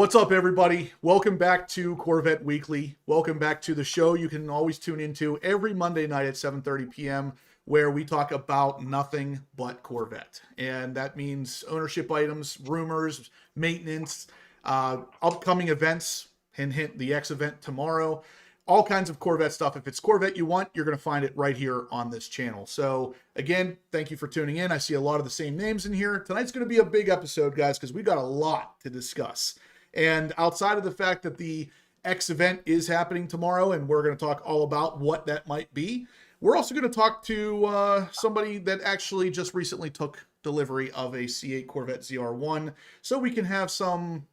What's up, everybody? Welcome back to Corvette Weekly. Welcome back to the show you can always tune into every Monday night at 7:30 p.m., where we talk about nothing but Corvette. And that means ownership items, rumors, maintenance, upcoming events, hint, hint, the X event tomorrow, all kinds of Corvette stuff. If it's Corvette you want, you're going to find it right here on this channel. So again, thank you for tuning in. I see a lot of the same names in here. Tonight's going to be a big episode, guys, because we got a lot to discuss. And outside of the fact that the X event is happening tomorrow, and we're going to talk all about what that might be, we're also going to talk to somebody that actually just recently took delivery of a C8 Corvette ZR1, so we can have some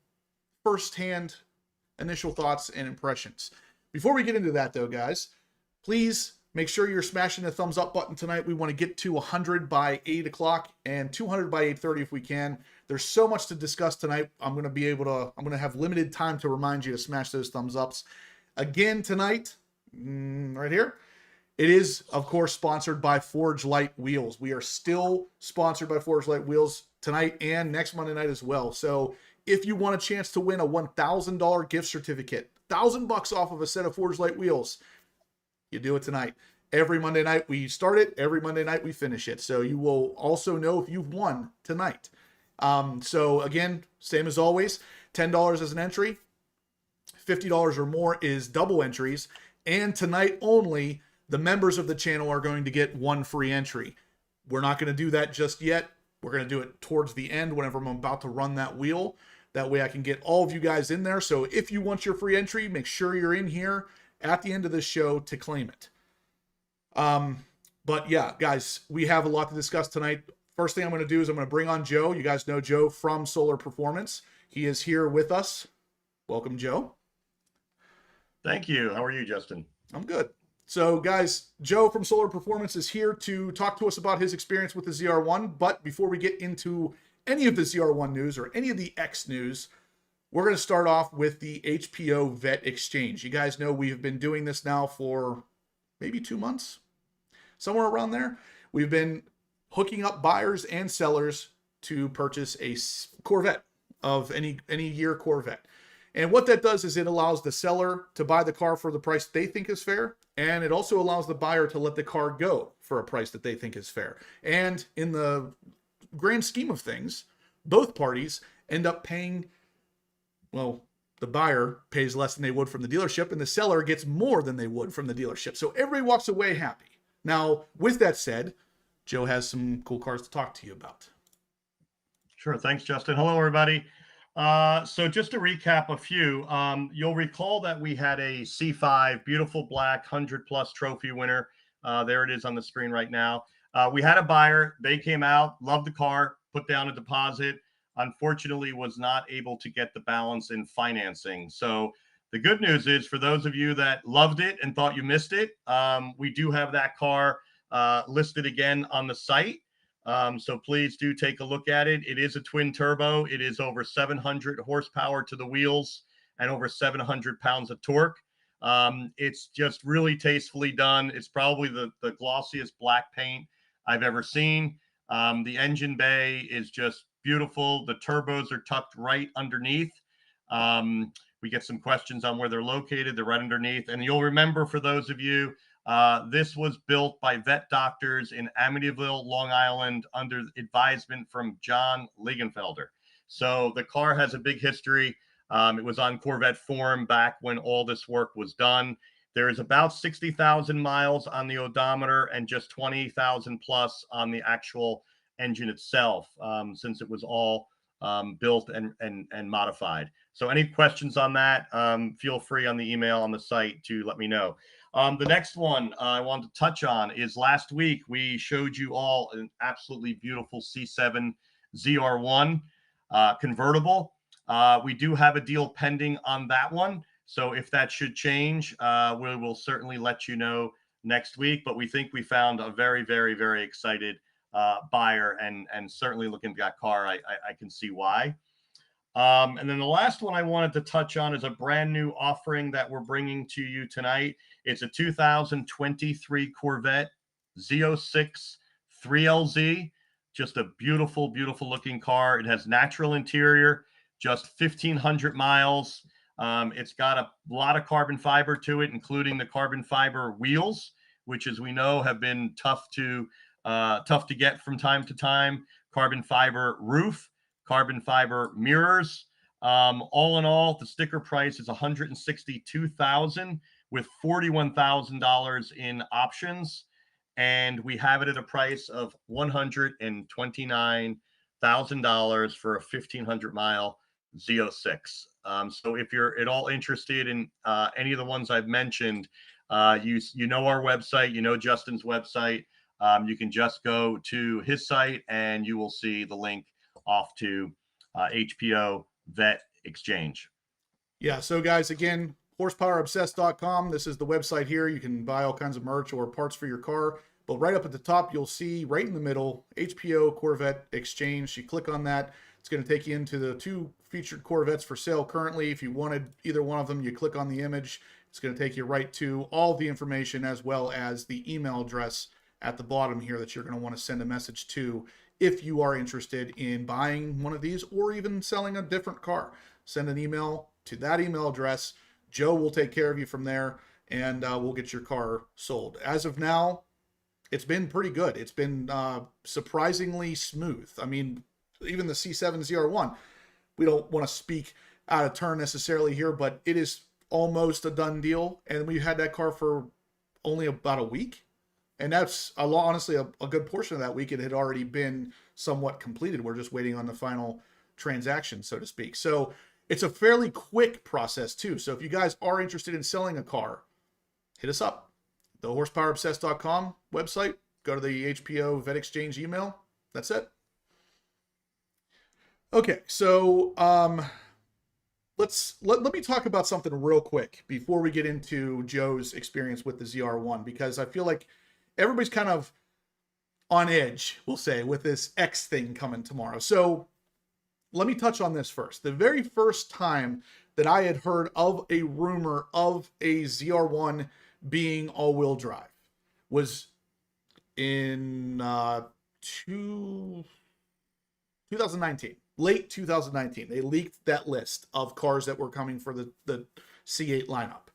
firsthand initial thoughts and impressions. Before we get into that, though, guys, please make sure you're smashing the thumbs up button tonight. We want to get to 100 by 8 o'clock and 200 by 8:30 if we can. There's so much to discuss tonight. I'm going to have limited time to remind you to smash those thumbs ups. Again tonight, right here, it is, of course, sponsored by Forgelite Wheels. We are still sponsored by Forgelite Wheels tonight and next Monday night as well. So if you want a chance to win a $1,000 gift certificate, $1,000 off of a set of Forgelite Wheels, you do it tonight. Every Monday night we start it. Every Monday night we finish it. So you will also know if you've won tonight. So again, same as always, $10 as an entry, $50 or more is double entries. And tonight only, the members of the channel are going to get one free entry. We're not going to do that just yet. We're going to do it towards the end whenever I'm about to run that wheel. That way I can get all of you guys in there. So if you want your free entry, make sure you're in here at the end of this show to claim it. But yeah, guys, we have a lot to discuss tonight. First thing I'm going to do is I'm going to bring on Joe. You guys know Joe from Solar Performance. He is here with us. Welcome, Joe. Thank you. How are you, Justin? I'm good. So, guys, Joe from Solar Performance is here to talk to us about his experience with the ZR1. But before we get into any of the ZR1 news or any of the X news, we're going to start off with the HPO Vet Exchange. You guys know we have been doing this now for maybe 2 months, somewhere around there. We've been hooking up buyers and sellers to purchase a Corvette of any year Corvette. And what that does is it allows the seller to buy the car for the price they think is fair. And it also allows the buyer to let the car go for a price that they think is fair. And in the grand scheme of things, both parties end up paying, well, the buyer pays less than they would from the dealership, and the seller gets more than they would from the dealership. So everybody walks away happy. Now, with that said, Joe has some cool cars to talk to you about. Sure. Thanks, Justin. Hello, everybody. So just to recap a few, you'll recall that we had a C5, beautiful black, 100-plus trophy winner. There it is on the screen right now. We had a buyer. They came out, loved the car, put down a deposit. Unfortunately, was not able to get the balance in financing. So the good news is, for those of you that loved it and thought you missed it, we do have that car listed again on the site. So please do take a look at it. It is a twin turbo. It is over 700 horsepower to the wheels and over 700 pounds of torque. It's just really tastefully done. It's probably the glossiest black paint I've ever seen. The engine bay is just beautiful. The turbos are tucked right underneath. We get some questions on where they're located. They're right underneath. And you'll remember, for those of you, this was built by vet doctors in Amityville, Long Island, under advisement from John Liegenfelder. So the car has a big history. It was on Corvette Forum back when all this work was done. There is about 60,000 miles on the odometer and just 20,000 plus on the actual engine itself, since it was all built and modified. So any questions on that, feel free on the email on the site to let me know. The next one I want to touch on is, last week we showed you all an absolutely beautiful C7 ZR1 convertible. We do have a deal pending on that one. So if that should change, we will certainly let you know next week. But we think we found a very, very, very excited buyer, and certainly looking at that car, I can see why. And then the last one I wanted to touch on is a brand new offering that we're bringing to you tonight. It's a 2023 Corvette Z06 3LZ. Just a beautiful, beautiful looking car. It has natural interior. just 1,500 miles. It's got a lot of carbon fiber to it, including the carbon fiber wheels, which, as we know, have been tough to get from time to time. Carbon fiber roof, carbon fiber mirrors. All in all, the sticker price is $162,000 with $41,000 in options, and we have it at a price of $129,000 for a 1,500-mile Z06. So if you're at all interested in any of the ones I've mentioned, you know our website, you know Justin's website. You can just go to his site and you will see the link off to HPO Vet Exchange. Yeah. So guys, again, horsepowerobsessed.com. This is the website here. You can buy all kinds of merch or parts for your car. But right up at the top, you'll see right in the middle, HPO Corvette Exchange. You click on that. It's going to take you into the 2 featured Corvettes for sale currently. If you wanted either one of them, you click on the image. It's going to take you right to all the information as well as the email address at the bottom here that you're going to want to send a message to if you are interested in buying one of these or even selling a different car. Send an email to that email address. Joe will take care of you from there, and we'll get your car sold. As of now, it's been pretty good. It's been surprisingly smooth. I mean, even the C7 ZR1, we don't want to speak out of turn necessarily here, but it is almost a done deal. And we had that car for only about a week. And that's honestly a good portion of that week. It had already been somewhat completed. We're just waiting on the final transaction, so to speak. So it's a fairly quick process too. So if you guys are interested in selling a car, hit us up. The horsepowerobsessed.com website. Go to the HPO Vet Exchange email. That's it. Okay, so let me talk about something real quick before we get into Joe's experience with the ZR1, because I feel like everybody's kind of on edge, we'll say, with this X thing coming tomorrow. So let me touch on this first. The very first time that I had heard of a rumor of a ZR1 being all-wheel drive was in 2019, late 2019. They leaked that list of cars that were coming for the C8 lineup.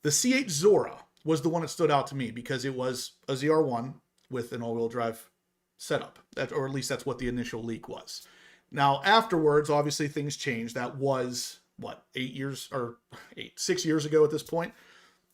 The C8 Zora was the one that stood out to me because it was a ZR1 with an all-wheel drive setup, or at least that's what the initial leak was. Now, afterwards, obviously things changed. That was, what, 6 years ago at this point.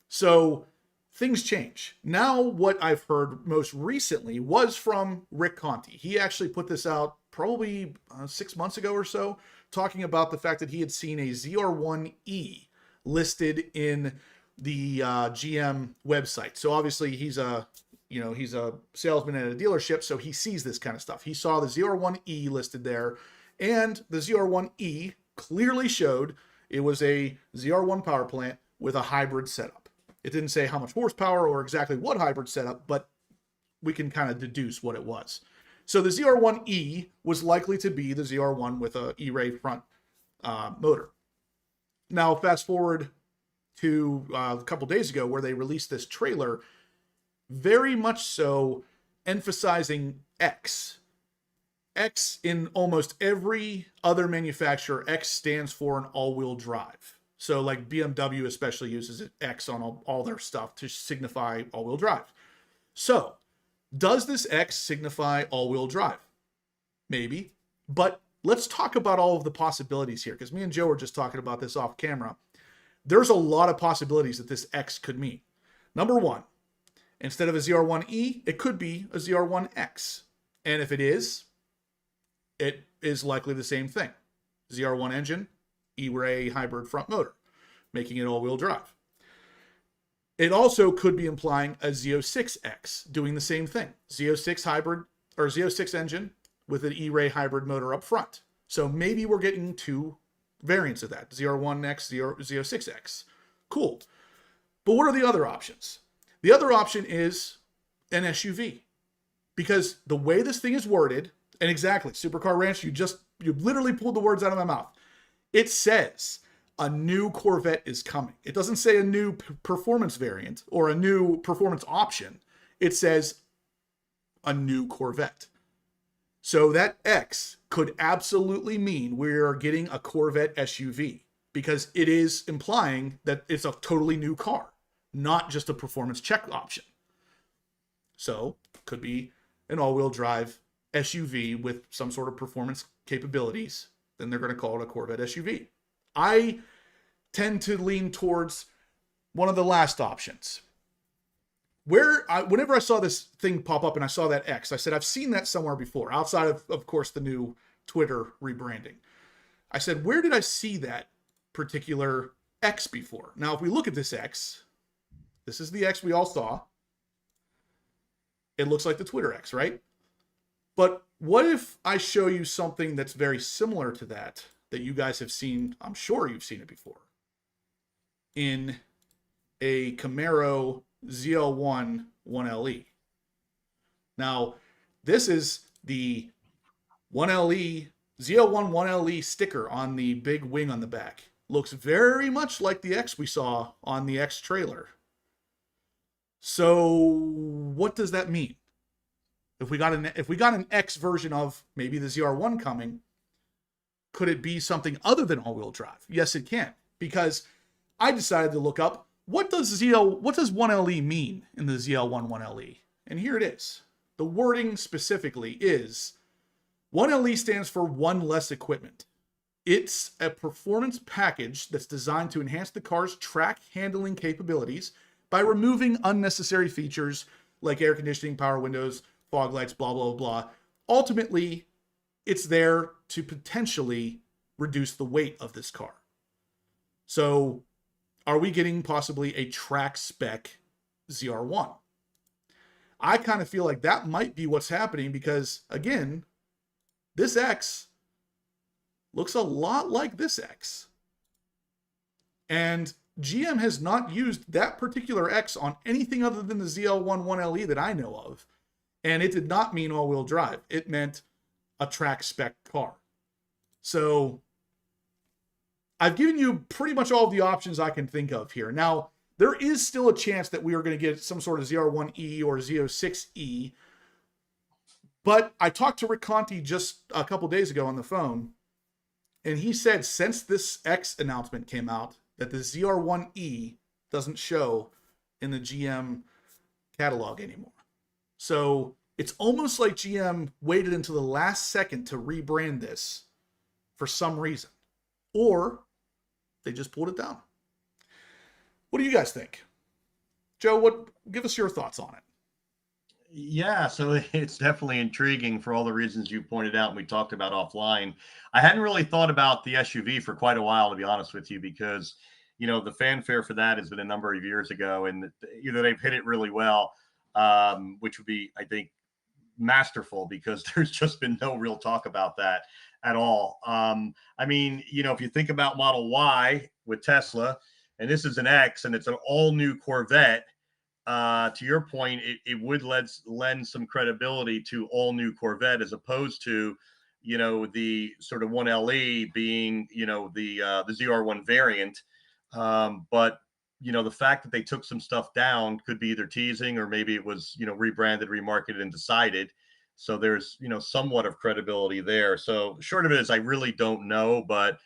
So things change. Now, what I've heard most recently was from Rick Conti. He actually put this out probably 6 months ago or so, talking about the fact that he had seen a ZR1E listed in the GM website. So obviously he's a salesman at a dealership, so he sees this kind of stuff. He saw the ZR1E listed there, and the ZR1E clearly showed it was a ZR1 power plant with a hybrid setup. It didn't say how much horsepower or exactly what hybrid setup, but we can kind of deduce what it was. So the ZR1E was likely to be the ZR1 with a E-Ray front motor. Now, fast forward to a couple days ago where they released this trailer, very much so emphasizing X. X in almost every other manufacturer, X stands for an all-wheel drive. So like BMW especially uses X on all their stuff to signify all-wheel drive. So does this X signify all-wheel drive? Maybe. But let's talk about all of the possibilities here, because me and Joe were just talking about this off camera. There's a lot of possibilities that this X could mean. Number one, instead of a ZR1E, it could be a ZR1X. And if it is likely the same thing. ZR1 engine, E-Ray hybrid front motor, making it all-wheel drive. It also could be implying a Z06X doing the same thing. Z06 hybrid or Z06 engine with an E-Ray hybrid motor up front. So maybe we're getting 2 variants of that, ZR1X, Z06X. Cool. But what are the other options? The other option is an SUV. Because the way this thing is worded, and exactly, Supercar Ranch, you literally pulled the words out of my mouth. It says a new Corvette is coming. It doesn't say a new performance variant or a new performance option. It says a new Corvette. So that X could absolutely mean we're getting a Corvette SUV because it is implying that it's a totally new car, not just a performance check option. So could be an all-wheel drive SUV with some sort of performance capabilities. Then they're going to call it a Corvette SUV. I tend to lean towards one of the last options. Whenever I saw this thing pop up and I saw that X, I said, I've seen that somewhere before, outside of course, the new Twitter rebranding. I said, where did I see that particular X before? Now, if we look at this X, this is the X we all saw. It looks like the Twitter X, right? But what if I show you something that's very similar to that you guys have seen? I'm sure you've seen it before. In a Camaro ZL1 1LE. Now, this is the 1LE, ZL1 1LE sticker on the big wing on the back. Looks very much like the X we saw on the X trailer. So what does that mean? If we got an X version of maybe the ZR1 coming, could it be something other than all-wheel drive? Yes, it can, because I decided to look up what does 1LE mean in the ZL1 1LE? And here it is. The wording specifically is 1LE stands for one less equipment. It's a performance package that's designed to enhance the car's track handling capabilities by removing unnecessary features like air conditioning, power windows, fog lights, blah, blah, blah. Ultimately, it's there to potentially reduce the weight of this car. So are we getting possibly a track spec ZR1? I kind of feel like that might be what's happening because, again, this X looks a lot like this X. And GM has not used that particular X on anything other than the ZL1 1LE that I know of. And it did not mean all-wheel drive. It meant a track spec car. So I've given you pretty much all of the options I can think of here. Now, there is still a chance that we are going to get some sort of ZR1E or Z06E. But I talked to Rick Conti just a couple days ago on the phone, and he said since this X announcement came out that the ZR1E doesn't show in the GM catalog anymore. So it's almost like GM waited until the last second to rebrand this for some reason. Or they just pulled it down. What do you guys think? Joe, give us your thoughts on it. Yeah, so it's definitely intriguing for all the reasons you pointed out and we talked about offline. I hadn't really thought about the SUV for quite a while, to be honest with you, because, the fanfare for that has been a number of years ago, and either they've hit it really well, which would be, I think, masterful, because there's just been no real talk about that at all. If you think about Model Y with Tesla, and this is an X, and it's an all-new Corvette, to your point, it would lend some credibility to all-new Corvette as opposed to, the sort of 1LE being, the ZR1 variant. But the fact that they took some stuff down could be either teasing or maybe it was, rebranded, remarketed, and decided. So there's, somewhat of credibility there. So short of it is I really don't know. But,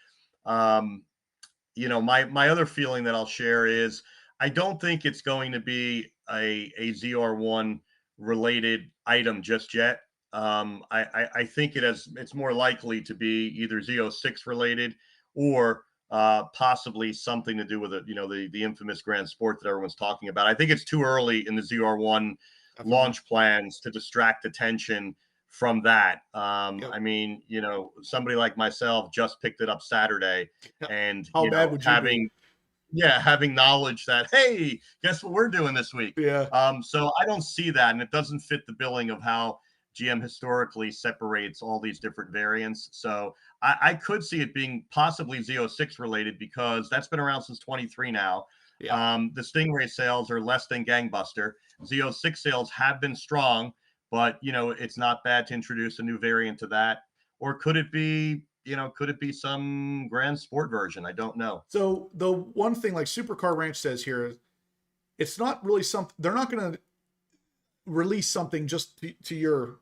my other feeling that I'll share is I don't think it's going to be a ZR1 related item just yet. I think it's more likely to be either Z06 related or possibly something to do with it, the infamous Grand Sport that everyone's talking about. I think it's too early in the ZR1 launch plans to distract attention from that. Yep. Somebody like myself just picked it up Saturday, and how bad would you be? having knowledge that, hey, guess what we're doing this week? Yeah. So I don't see that, and it doesn't fit the billing of how GM historically separates all these different variants. So I could see it being possibly Z06 related because that's been around since 23 now. Yeah. The Stingray sales are less than gangbuster. Z06 sales have been strong, but it's not bad to introduce a new variant to that. Or could it be, some Grand Sport version? I don't know. So the one thing like Supercar Ranch says here, it's not really something, they're not going to release something just to your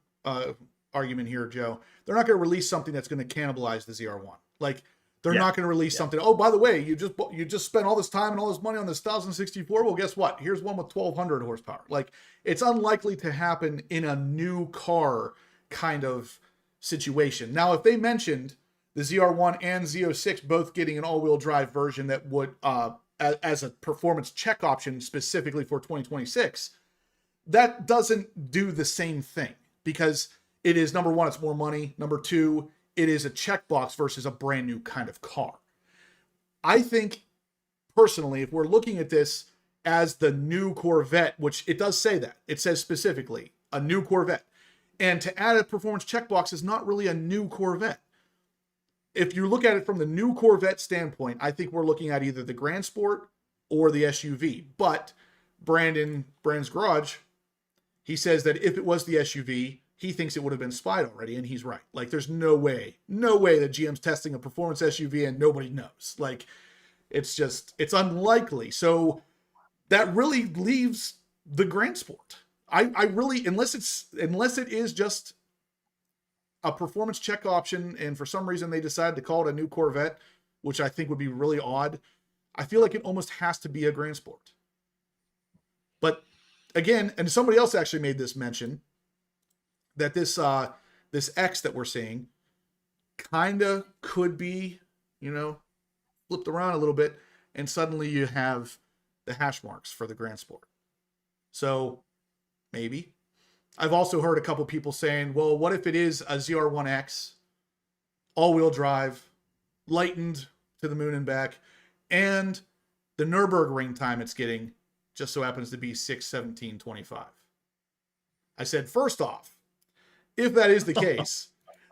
argument here, Joe. They're not going to release something that's going to cannibalize the ZR1. Like, they're Yeah. not going to release something. Oh, by the way, you just spent all this time and all this money on this 1064. Well, guess what? Here's one with 1200 horsepower. Like, it's unlikely to happen in a new car kind of situation. Now, if they mentioned the ZR1 and Z06 both getting an all-wheel drive version that would, as a performance check option specifically for 2026, that doesn't do the same thing, because it is, number one, it's more money. Number two, it is a checkbox versus a brand new kind of car. I think personally, if we're looking at this as the new Corvette, which it does say that, it says specifically a new Corvette, and to add a performance checkbox is not really a new Corvette. If you look at it from the new Corvette standpoint, I think we're looking at either the Grand Sport or the SUV. But Brand's Garage, he says that if it was the SUV, he thinks it would have been spied already, and he's right. Like, there's no way that GM's testing a performance SUV and nobody knows. Like, it's unlikely. So that really leaves the Grand Sport. I really, unless it is just a performance check option, and for some reason they decide to call it a new Corvette, which I think would be really odd, I feel like it almost has to be a Grand Sport. But again, and somebody else actually made this mention, that this X that we're seeing kind of could be, flipped around a little bit, and suddenly you have the hash marks for the Grand Sport. So maybe. I've also heard a couple people saying, well, what if it is a ZR1X, all-wheel drive, lightened to the moon and back, and the Nürburgring time it's getting just so happens to be 6:17:25. I said, first off, if that is the case,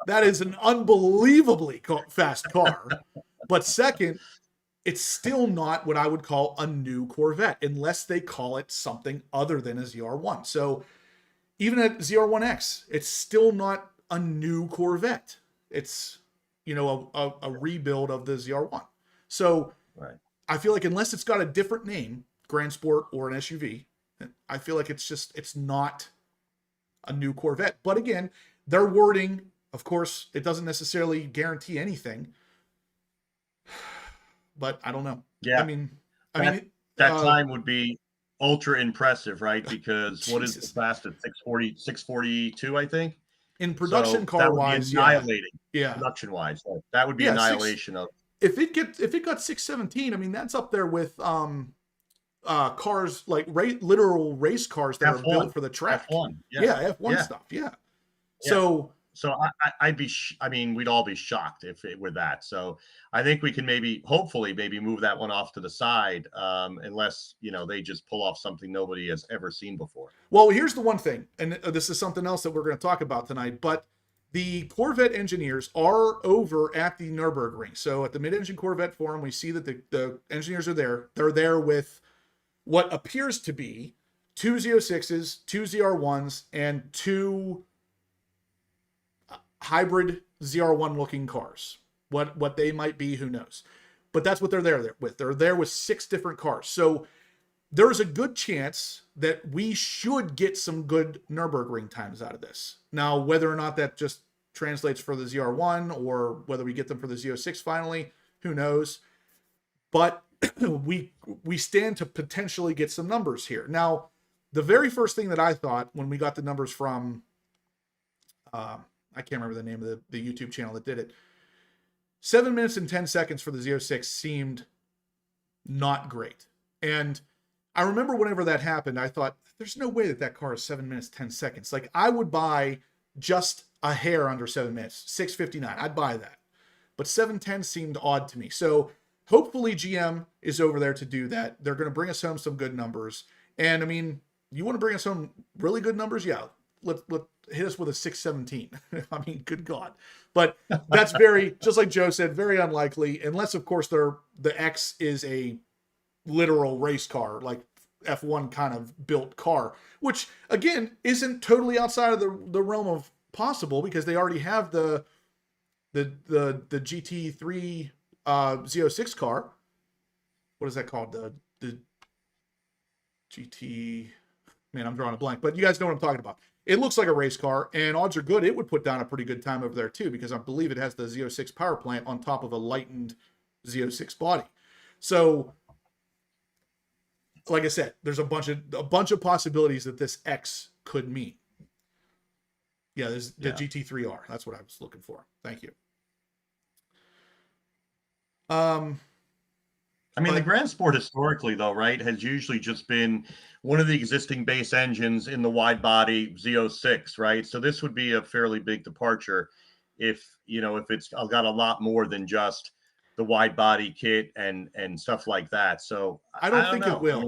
that is an unbelievably fast car. But second, it's still not what I would call a new Corvette, unless they call it something other than a ZR1. So even at ZR1X, it's still not a new Corvette. It's, a rebuild of the ZR1. So Right. I feel like unless it's got a different name, Grand Sport or an SUV, I feel like it's not a new Corvette. But again, their wording, of course, it doesn't necessarily guarantee anything. But I don't know. Yeah. That uh, time would be ultra impressive, right? Because what is Jesus. the fastest? 642, I think. In production So car that would be wise, annihilating. yeah. Production wise, that would be Yeah, annihilation of. If it got 617, that's up there with cars like literal race cars that F1, are built for the track. F1, yeah, F1 yeah. stuff. Yeah. Yeah. So I'd be, we'd all be shocked if it were that. So I think we can hopefully move that one off to the side, unless, they just pull off something nobody has ever seen before. Well, here's the one thing, and this is something else that we're going to talk about tonight, but the Corvette engineers are over at the Nürburgring. So at the Mid-Engine Corvette Forum, we see that the engineers are there. They're there with what appears to be 2 Z06s, 2 ZR1s, and 2 hybrid ZR1 looking cars. What they might be, who knows? But that's what they're there with. They're there with 6 different cars. So there's a good chance that we should get some good Nürburgring times out of this. Now, whether or not that just translates for the ZR1 or whether we get them for the Z06 finally, who knows? But we stand to potentially get some numbers here. Now, the very first thing that I thought when we got the numbers from, I can't remember the name of the YouTube channel that did it, 7 minutes and 10 seconds for the Z06 seemed not great. And I remember whenever that happened, I thought, there's no way that car is 7 minutes, 10 seconds. Like, I would buy just a hair under 7 minutes, 6:59. I'd buy that. But 7:10 seemed odd to me. So hopefully GM is over there to do that. They're going to bring us home some good numbers. And you want to bring us home really good numbers? Yeah. Let hit us with a 617. Good God. But that's just like Joe said, very unlikely, unless of course the X is a literal race car, like F1 kind of built car, which again isn't totally outside of the realm of possible, because they already have the GT3 Z06 car. What is that called? The GT, man, I'm drawing a blank, but you guys know what I'm talking about. It looks like a race car, and odds are good it would put down a pretty good time over there too, because I believe it has the Z06 power plant on top of a lightened Z06 body. So, like I said, there's a bunch of possibilities that this X could mean. Yeah, there's the GT3R. That's what I was looking for. Thank you. I mean, the Grand Sport historically, though, right, has usually just been one of the existing base engines in the wide body Z06, right? So this would be a fairly big departure if, you know, if it's got a lot more than just the wide body kit and stuff like that. So I don't think it will.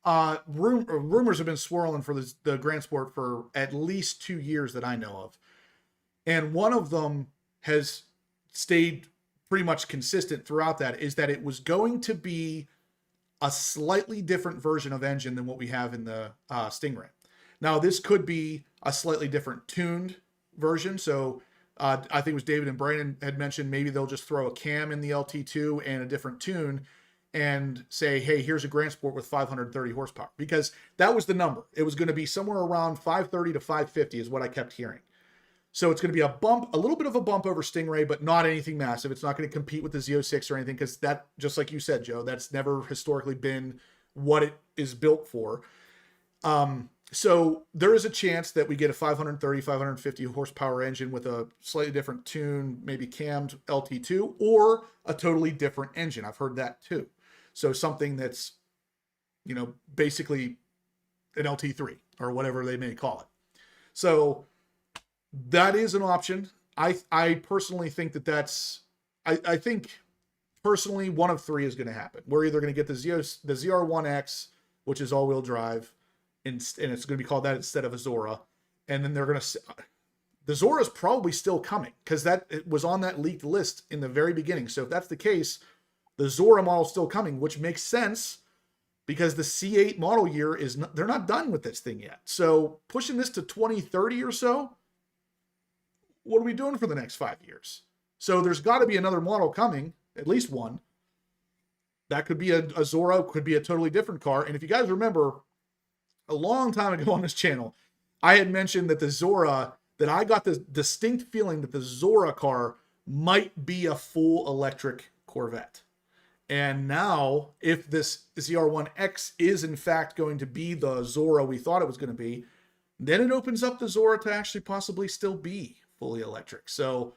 I mean, Rumors have been swirling for the Grand Sport for at least 2 years that I know of. And one of them has stayed pretty much consistent throughout that, is that it was going to be a slightly different version of engine than what we have in the Stingray. Now, this could be a slightly different tuned version. So I think it was David and Brandon had mentioned maybe they'll just throw a cam in the LT2 and a different tune and say, hey, here's a Grand Sport with 530 horsepower, because that was the number. It was going to be somewhere around 530 to 550 is what I kept hearing. So it's going to be a little bit of a bump over Stingray, but not anything massive. It's not going to compete with the Z06 or anything, because that, just like you said, Joe, that's never historically been what it is built for. So there is a chance that we get a 530, 550 horsepower engine with a slightly different tune, maybe cammed LT2, or a totally different engine. I've heard that too. So something that's, you know, basically an LT3 or whatever they may call it. So that is an option. I personally think that's, I think personally one of three is going to happen. We're either going to get the ZR1X, which is all-wheel drive, and it's going to be called that instead of a Zora. And then they're going to, the Zora is probably still coming, because it was on that leaked list in the very beginning. So if that's the case, the Zora model is still coming, which makes sense, because the C8 model year is not, they're not done with this thing yet. So pushing this to 2030 or so, what are we doing for the next 5 years? So there's got to be another model coming, at least one. That could be a Zora, could be a totally different car. And if you guys remember, a long time ago on this channel, I had mentioned that the Zora, that I got the distinct feeling that the Zora car might be a full electric Corvette. And now, if this ZR1X is in fact going to be the Zora we thought it was going to be, then it opens up the Zora to actually possibly still be fully electric. So,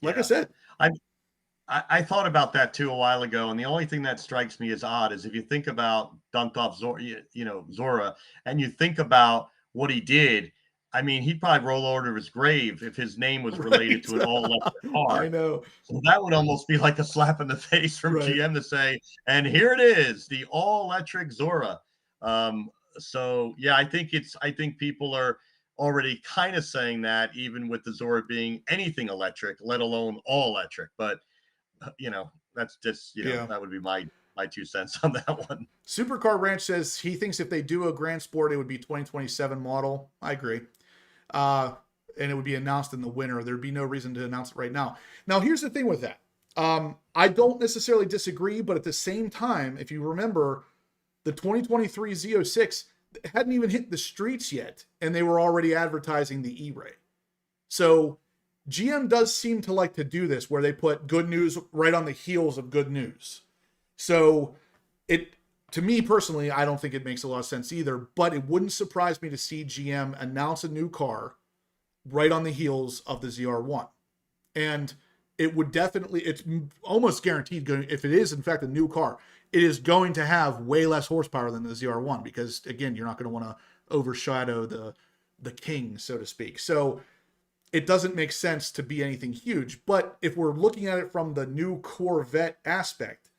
like I said, I thought about that too a while ago, and the only thing that strikes me as odd is if you think about dunked off Zora, Zora, and you think about what he did. I mean, he'd probably roll over to his grave if his name was related to an all-electric car. I know. So that would almost be like a slap in the face from GM to say, and here it is, the all-electric Zora. So yeah, I think people are already kind of saying that, even with the Zora being anything electric, let alone all electric. But that's just, that would be my 2 cents on that one. Supercar Ranch says he thinks if they do a Grand Sport, it would be 2027 model. I agree. And it would be announced in the winter. There'd be no reason to announce it right now. Now, here's the thing with that. I don't necessarily disagree, but at the same time, if you remember, the 2023 Z06 hadn't even hit the streets yet, and they were already advertising the E-Ray. So GM does seem to like to do this, where they put good news right on the heels of good news. So to me personally, I don't think it makes a lot of sense either, but it wouldn't surprise me to see GM announce a new car right on the heels of the ZR1. And it would definitely, it's almost guaranteed, if it is in fact a new car, it is going to have way less horsepower than the ZR1, because again, you're not going to want to overshadow the king, so to speak. So it doesn't make sense to be anything huge. But if we're looking at it from the new Corvette aspect,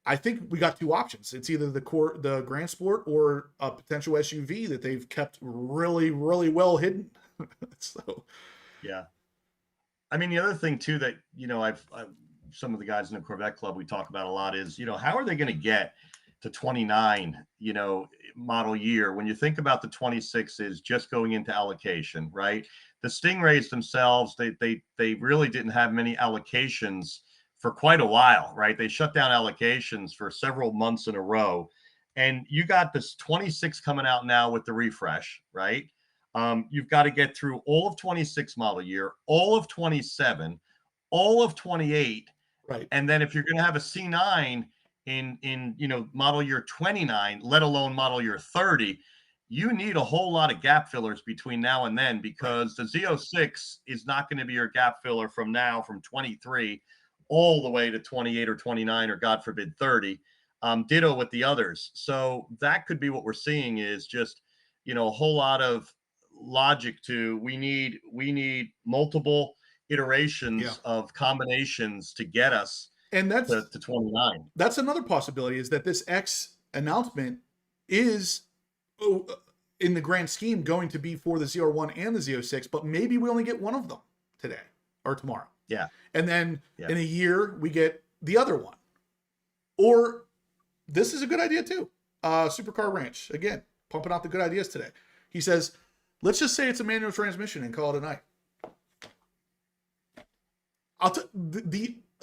I think we got two options. It's either the Grand Sport or a potential SUV that they've kept really, really well hidden. So, yeah. I mean, the other thing too that, I've some of the guys in the Corvette Club we talk about a lot is, how are they going to get to 29, model year when you think about the 26s just going into allocation, right? The Stingrays themselves, they really didn't have many allocations for quite a while, right? They shut down allocations for several months in a row. And you got this 26 coming out now with the refresh, right? You've got to get through all of 26 model year, all of 27, all of 28. Right. And then if you're going to have a C9 in model year 29, let alone model year 30, you need a whole lot of gap fillers between now and then, because the Z06 is not going to be your gap filler from 23 all the way to 28 or 29, or God forbid 30. Ditto with the others. So that could be what we're seeing, is just, a whole lot of logic to, we need multiple iterations of combinations to get us And that's to 29. That's another possibility, is that this X announcement is, in the grand scheme, going to be for the ZR1 and the Z06, but maybe we only get one of them today or tomorrow. Yeah. And then in a year, we get the other one. Or this is a good idea too. Supercar Ranch, again, pumping out the good ideas today. He says, let's just say it's a manual transmission and call it a night.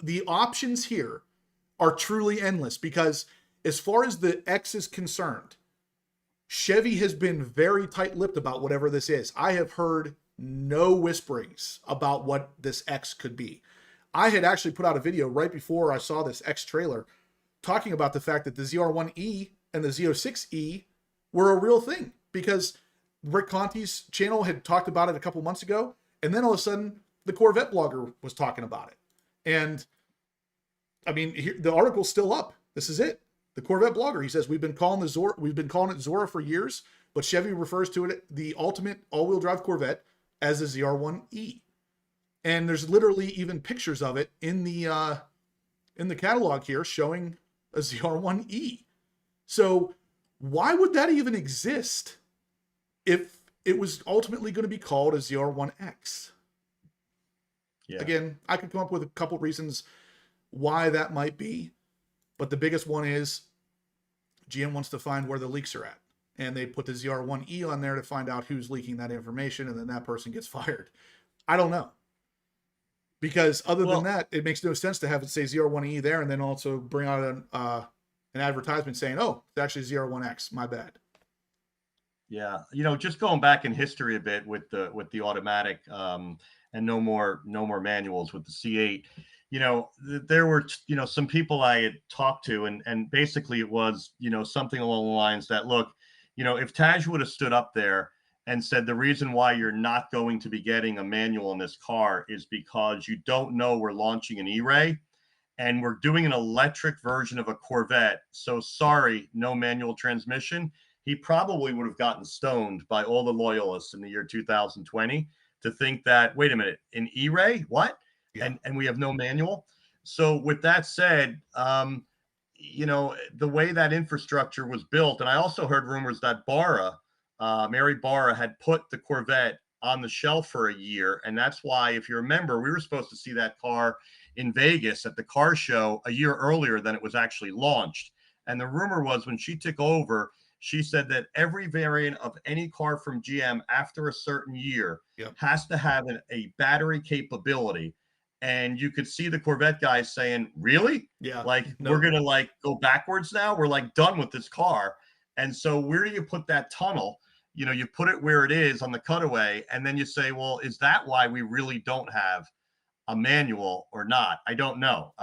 The options here are truly endless, because as far as the X is concerned, Chevy has been very tight-lipped about whatever this is. I have heard no whisperings about what this X could be. I had actually put out a video right before I saw this X trailer talking about the fact that the ZR1E and the Z06E were a real thing, because Rick Conti's channel had talked about it a couple months ago, and then all of a sudden the Corvette blogger was talking about it. And I mean, the article's still up. This is it. The Corvette blogger, he says, we've been calling it Zora for years, but Chevy refers to it, the ultimate all-wheel drive Corvette, as the ZR1E. And there's literally even pictures of it in the catalog here showing a ZR1E. So why would that even exist if it was ultimately going to be called a ZR1X? Yeah. Again, I could come up with a couple reasons why that might be, but the biggest one is GM wants to find where the leaks are at, and they put the ZR1E on there to find out who's leaking that information, and then that person gets fired. I don't know, because other than that, it makes no sense to have it say ZR1E there and then also bring out an advertisement saying, "Oh, it's actually ZR1X." My bad. Yeah, just going back in history a bit with the automatic and no more manuals with the C8. There were, some people I had talked to, and basically it was, something along the lines that, look, if Taj would have stood up there and said, the reason why you're not going to be getting a manual in this car is because you don't know we're launching an E-Ray and we're doing an electric version of a Corvette. So sorry, no manual transmission. He probably would have gotten stoned by all the loyalists in the year 2020 to think that, wait a minute, an E-Ray? What? Yeah. And we have no manual. So with that said, the way that infrastructure was built, and I also heard rumors that Mary Barra had put the Corvette on the shelf for a year. And that's why, if you remember, we were supposed to see that car in Vegas at the car show a year earlier than it was actually launched. And the rumor was, when she took over, she said that every variant of any car from GM after a certain year has to have a battery capability. And you could see the Corvette guys saying, really? Yeah. We're going to go backwards now. We're done with this car. And so where do you put that tunnel? You put it where it is on the cutaway. And then you say, well, is that why we really don't have a manual or not? I don't know.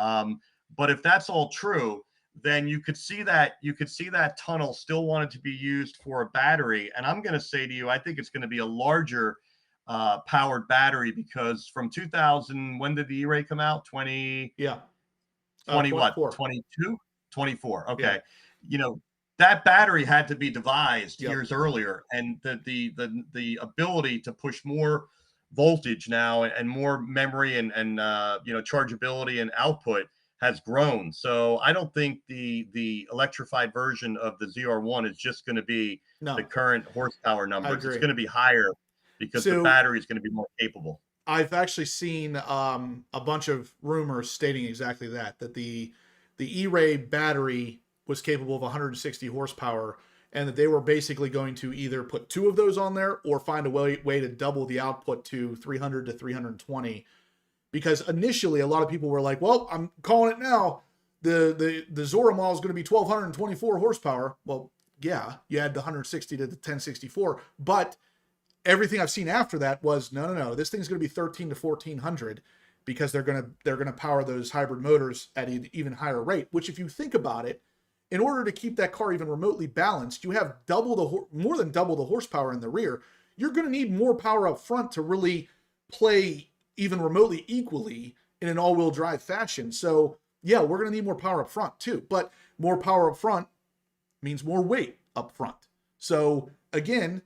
But if that's all true, then you could see that tunnel still wanted to be used for a battery. And I'm going to say to you, I think it's going to be a larger powered battery, because from 2000, when did the E-Ray come out? 20 what? 22? 24. Okay. Yeah. That battery had to be devised years earlier, and the ability to push more voltage now and more memory and chargeability and output has grown. So I don't think the electrified version of the ZR1 is just going to be the current horsepower numbers. It's going to be higher because the battery is going to be more capable. I've actually seen a bunch of rumors stating exactly that the E-Ray battery was capable of 160 horsepower, and that they were basically going to either put 2 of those on there or find a way to double the output to 300 to 320. Because initially, a lot of people were like, well, I'm calling it now. the Zora model is going to be 1,224 horsepower. Well, yeah, you add the 160 to the 1064, but everything I've seen after that was no. This thing's going to be 13 to 1,400 because they're going to power those hybrid motors at an even higher rate. Which, if you think about it, in order to keep that car even remotely balanced, you have more than double the horsepower in the rear. You're going to need more power up front to really play even remotely equally in an all-wheel drive fashion. So yeah, we're going to need more power up front too, but more power up front means more weight up front. So again,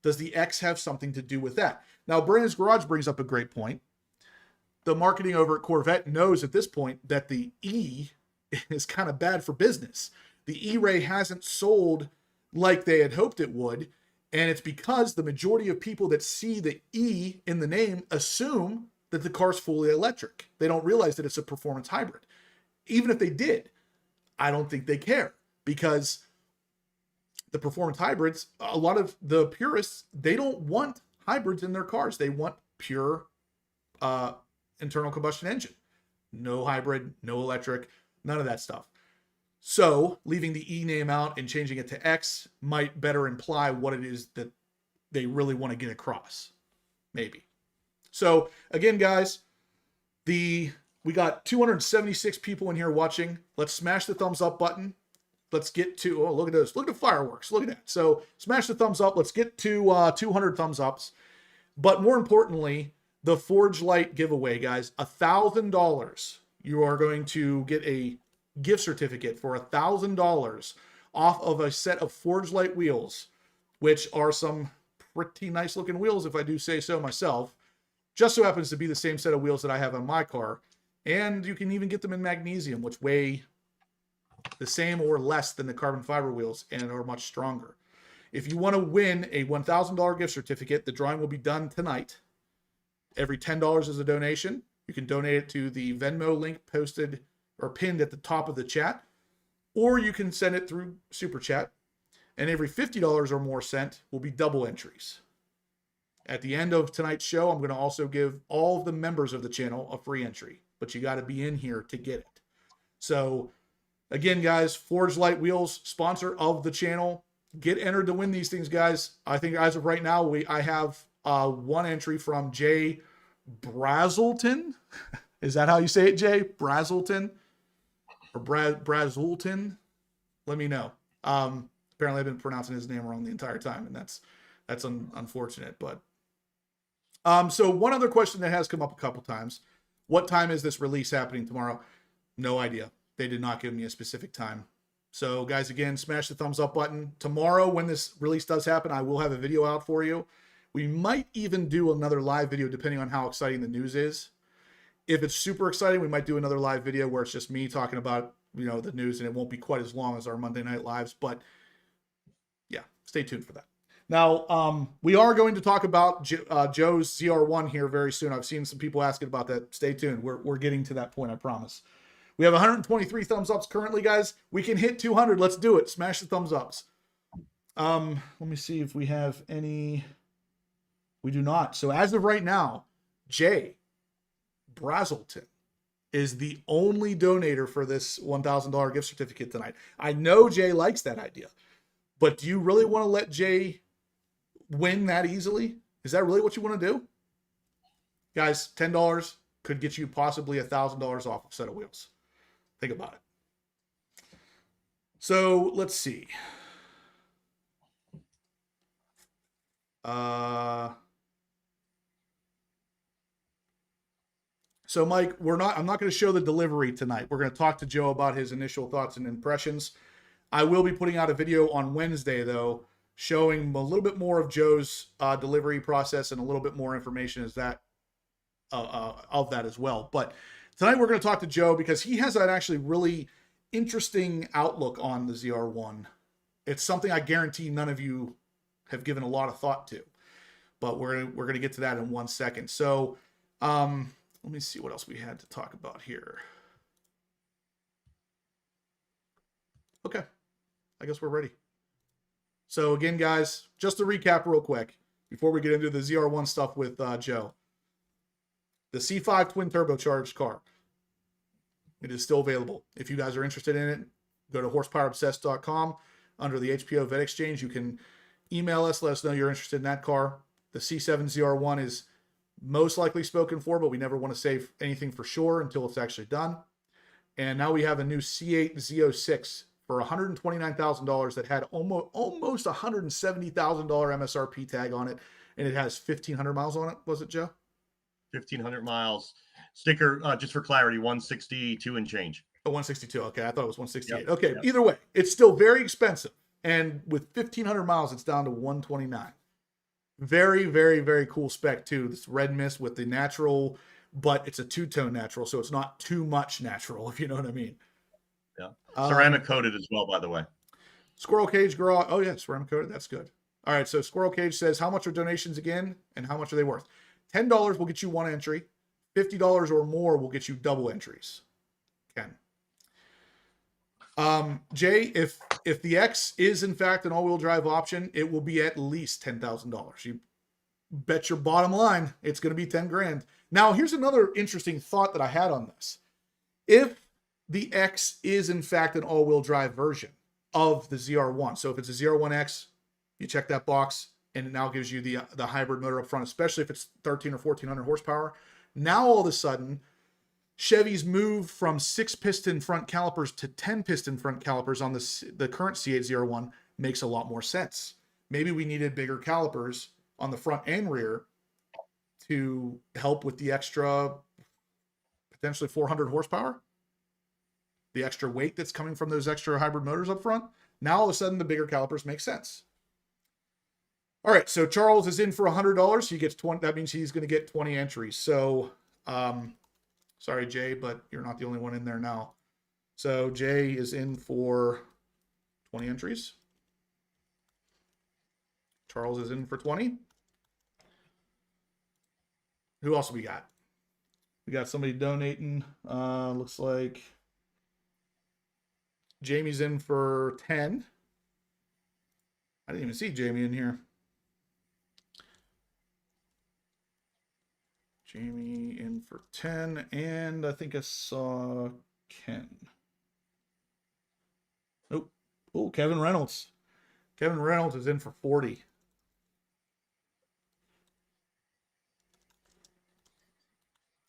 does the X have something to do with that? Now, Brandon's Garage brings up a great point. The marketing over at Corvette knows at this point that the E is kind of bad for business. The E-Ray hasn't sold like they had hoped it would, and it's because the majority of people that see the E in the name assume that the car's fully electric. They don't realize that it's a performance hybrid. Even if they did, I don't think they care, because the performance hybrids, a lot of the purists, they don't want hybrids in their cars. They want pure internal combustion engine. No hybrid, no electric, none of that stuff. So leaving the E name out and changing it to X might better imply what it is that they really want to get across. Maybe. So again, guys, we got 276 people in here watching. Let's smash the thumbs up button. Let's get to, oh, look at those. Look at the fireworks. Look at that. So smash the thumbs up. Let's get to 200 thumbs ups. But more importantly, the Forgelite giveaway, guys, $1,000. You are going to get a gift certificate for $1,000 off of a set of Forgelite wheels, which are some pretty nice looking wheels, if I do say so myself. Just so happens to be the same set of wheels that I have on my car. And you can even get them in magnesium, which weigh the same or less than the carbon fiber wheels and are much stronger. If you want to win a $1,000 gift certificate, the drawing will be done tonight. Every $10 is a donation. You can donate it to the Venmo link posted or pinned at the top of the chat, or you can send it through Super Chat. And every $50 or more sent will be double entries. At the end of tonight's show, I'm going to also give all of the members of the channel a free entry, but you got to be in here to get it. So again, guys, Forgelite Wheels, sponsor of the channel. Get entered to win these things, guys. I think as of right now, I have one entry from Jay Brazelton. Is that how you say it, Jay? Brazelton? Or Brazelton? Let me know. Apparently I've been pronouncing his name wrong the entire time, and that's unfortunate. But so one other question that has come up a couple times. What time is this release happening tomorrow? No idea. They did not give me a specific time. So guys, again, smash the thumbs up button. Tomorrow, when this release does happen, I will have a video out for you. We might even do another live video depending on how exciting the news is. If it's super exciting, we might do another live video where it's just me talking about, the news, and it won't be quite as long as our Monday night lives. But yeah, stay tuned for that. Now, we are going to talk about Joe's ZR1 here very soon. I've seen some people asking about that. Stay tuned. We're getting to that point, I promise. We have 123 thumbs ups currently, guys. We can hit 200. Let's do it. Smash the thumbs ups. Let me see if we have any. We do not. So as of right now, Jay Brazelton is the only donator for this $1,000 gift certificate tonight. I know Jay likes that idea, but do you really want to let Jay win that easily? Is that really what you want to do? Guys, $10 could get you possibly $1,000 off a set of wheels. Think about it. So let's see. So Mike, I'm not going to show the delivery tonight. We're going to talk to Joe about his initial thoughts and impressions. I will be putting out a video on Wednesday, though, showing a little bit more of Joe's delivery process and a little bit more information of that as well. But tonight we're going to talk to Joe because he has an actually really interesting outlook on the ZR1. It's something I guarantee none of you have given a lot of thought to, but we're going to get to that in 1 second. So let me see what else we had to talk about here. Okay, I guess we're ready. So again, guys, just to recap real quick before we get into the ZR1 stuff with Joe. The C5 twin turbocharged car. It is still available. If you guys are interested in it, go to horsepowerobsessed.com. Under the HPO Vet Exchange, you can email us, let us know you're interested in that car. The C7 ZR1 is most likely spoken for, but we never want to say anything for sure until it's actually done. And now we have a new C8 Z06 for $129,000 that had almost $170,000 MSRP tag on it, and it has 1,500 miles on it. Was it, Joe? 1,500 miles. Sticker, just for clarity, 162 and change. Oh, 162. Okay, I thought it was 168. Yep. Okay, Yep. Either way, it's still very expensive. And with 1,500 miles, it's down to 129. Very, very, very cool spec, too. This red mist with the natural, but it's a two-tone natural, so it's not too much natural, if you know what I mean. Yeah. Ceramic coated as well, by the way. Squirrel Cage Garage. Oh, yeah, ceramic coated. That's good. All right, so Squirrel Cage says, how much are donations again, and how much are they worth? $10 will get you one entry. $50 or more will get you double entries. Ken. Jay, if the X is in fact an all-wheel drive option, it will be at least $10,000. You bet your bottom line it's going to be 10 grand. Now, here's another interesting thought that I had on this. If the X is in fact an all-wheel drive version of the ZR1, so if it's a ZR1X, you check that box, and it now gives you the hybrid motor up front, especially if it's 13 or 1400 horsepower. Now all of a sudden, Chevy's move from 6-piston front calipers to 10-piston front calipers on the current C8 ZR1 makes a lot more sense. Maybe we needed bigger calipers on the front and rear to help with the extra, potentially 400 horsepower, the extra weight that's coming from those extra hybrid motors up front. Now all of a sudden, the bigger calipers make sense. All right, so Charles is in for $100. He gets 20. That means he's going to get 20 entries. So, sorry, Jay, but you're not the only one in there now. So Jay is in for 20 entries. Charles is in for 20. Who else we got? We got somebody donating. Looks like Jamie's in for 10. I didn't even see Jamie in here. Jamie in for 10, and I think I saw Ken. Nope. Oh, Kevin Reynolds. Kevin Reynolds is in for 40.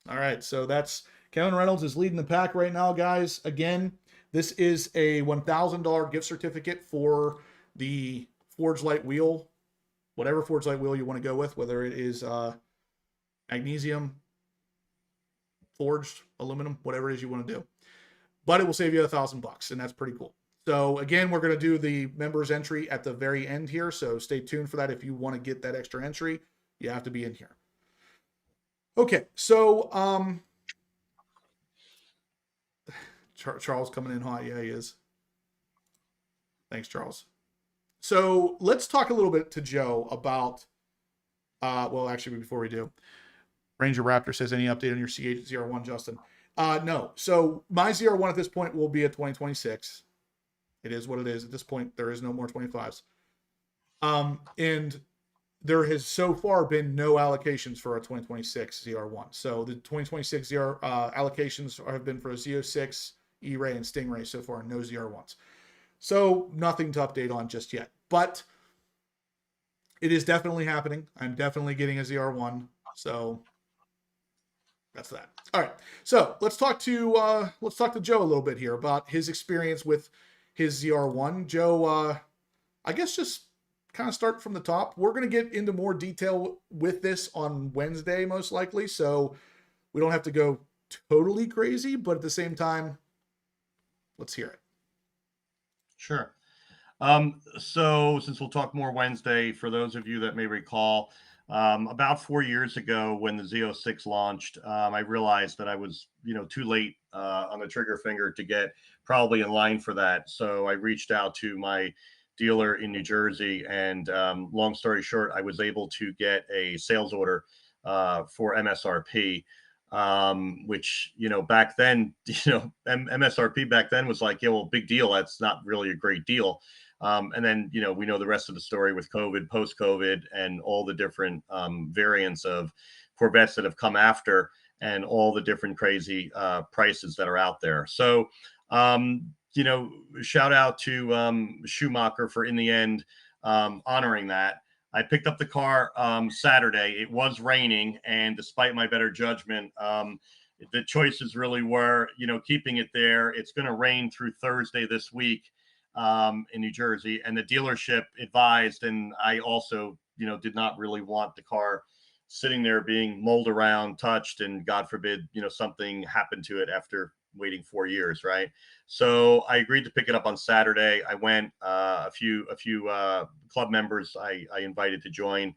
All right, so that's Kevin Reynolds is leading the pack right now, guys. Again, this is a $1,000 gift certificate for the Forgelite wheel, whatever Forgelite wheel you want to go with, whether it is magnesium, forged, aluminum, whatever it is you want to do. But it will save you $1,000, and that's pretty cool. So again, we're going to do the members entry at the very end here. So stay tuned for that. If you want to get that extra entry, you have to be in here. Okay, so Charles coming in hot. Yeah, he is. Thanks, Charles. So let's talk a little bit to Joe about, well, actually, before we do, Ranger Raptor says, any update on your C8 ZR1, Justin? No. So my ZR1 at this point will be a 2026. It is what it is. At this point, there is no more 25s. And there has so far been no allocations for a 2026 ZR1. So the 2026 ZR allocations have been for a Z06, E-Ray, and Stingray so far, no ZR1s. So nothing to update on just yet. But it is definitely happening. I'm definitely getting a ZR1. So that's that. All right. So let's talk to Joe a little bit here about his experience with his ZR1. Joe, I guess just kind of start from the top. We're going to get into more detail with this on Wednesday, most likely. So we don't have to go totally crazy, but at the same time, let's hear it. Sure. So since we'll talk more Wednesday, for those of you that may recall, about 4 years ago when the Z06 launched, I realized that I was, too late on the trigger finger to get probably in line for that. So I reached out to my dealer in New Jersey, and long story short, I was able to get a sales order for MSRP, which, back then, MSRP back then was like, yeah, well, big deal. That's not really a great deal. And then, we know the rest of the story with COVID, post-COVID, and all the different variants of Corvettes that have come after. and all the different crazy prices that are out there. So, you know, shout out to Schumacher for in the end honoring that. I picked up the car Saturday. It was raining, and despite my better judgment, the choices really were, you know, keeping it there. It's going to rain through Thursday this week in New Jersey, and the dealership advised, and I also, you know, did not really want the car sitting there being mulled around, touched, and God forbid, you know, something happened to it after waiting 4 years, right? So I agreed to pick it up on Saturday. I went a few club members I invited to join.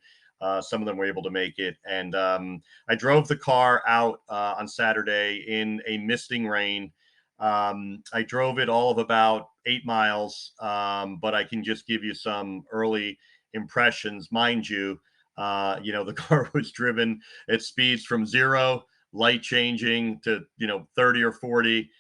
Some of them were able to make it, and I drove the car out on Saturday in a misting rain. I drove it all of about 8 miles, but I can just give you some early impressions, mind you. You know, the car was driven at speeds from 0, light changing, to, you know, 30 or 40,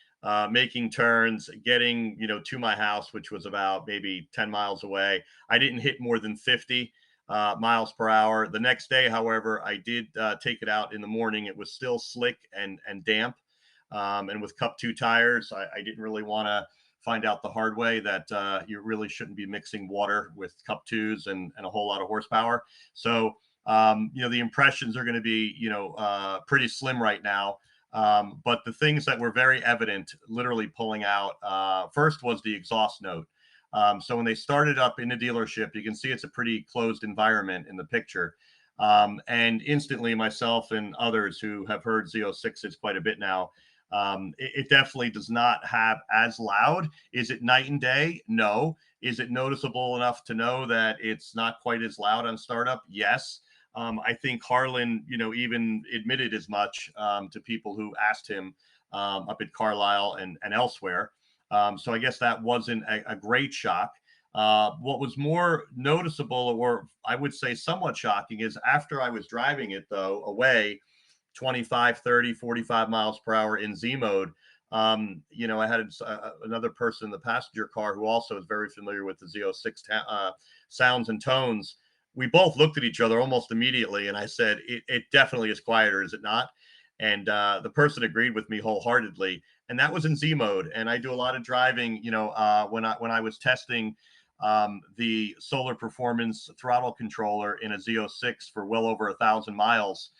making turns, getting, you know, to my house, which was about maybe 10 miles away. I didn't hit more than 50 miles per hour. The next day, however, I did take it out in the morning. It was still slick and damp. And with Cup 2 tires, I didn't really want to find out the hard way that you really shouldn't be mixing water with Cup 2s and a whole lot of horsepower. So, you know, the impressions are going to be, you know, pretty slim right now. But the things that were very evident, literally pulling out, first was the exhaust note. So when they started up in the dealership, you can see it's a pretty closed environment in the picture. And instantly, myself and others who have heard Z06s quite a bit now, it definitely does not have as loud. Is it night and day? No. Is it noticeable enough to know that it's not quite as loud on startup? Yes. I think Harlan, you know, even admitted as much to people who asked him up at Carlisle and elsewhere. So I guess that wasn't a great shock. What was more noticeable, or I would say somewhat shocking, is after I was driving it, though, away 25, 30, 45 miles per hour in Z mode, you know, I had another person in the passenger car who also is very familiar with the Z06 sounds and tones. We both looked at each other almost immediately, and I said, it definitely is quieter, is it not? And the person agreed with me wholeheartedly, and that was in Z mode. And I do a lot of driving, you know, when I was testing the solar performance throttle controller in a Z06 for well over 1,000 miles.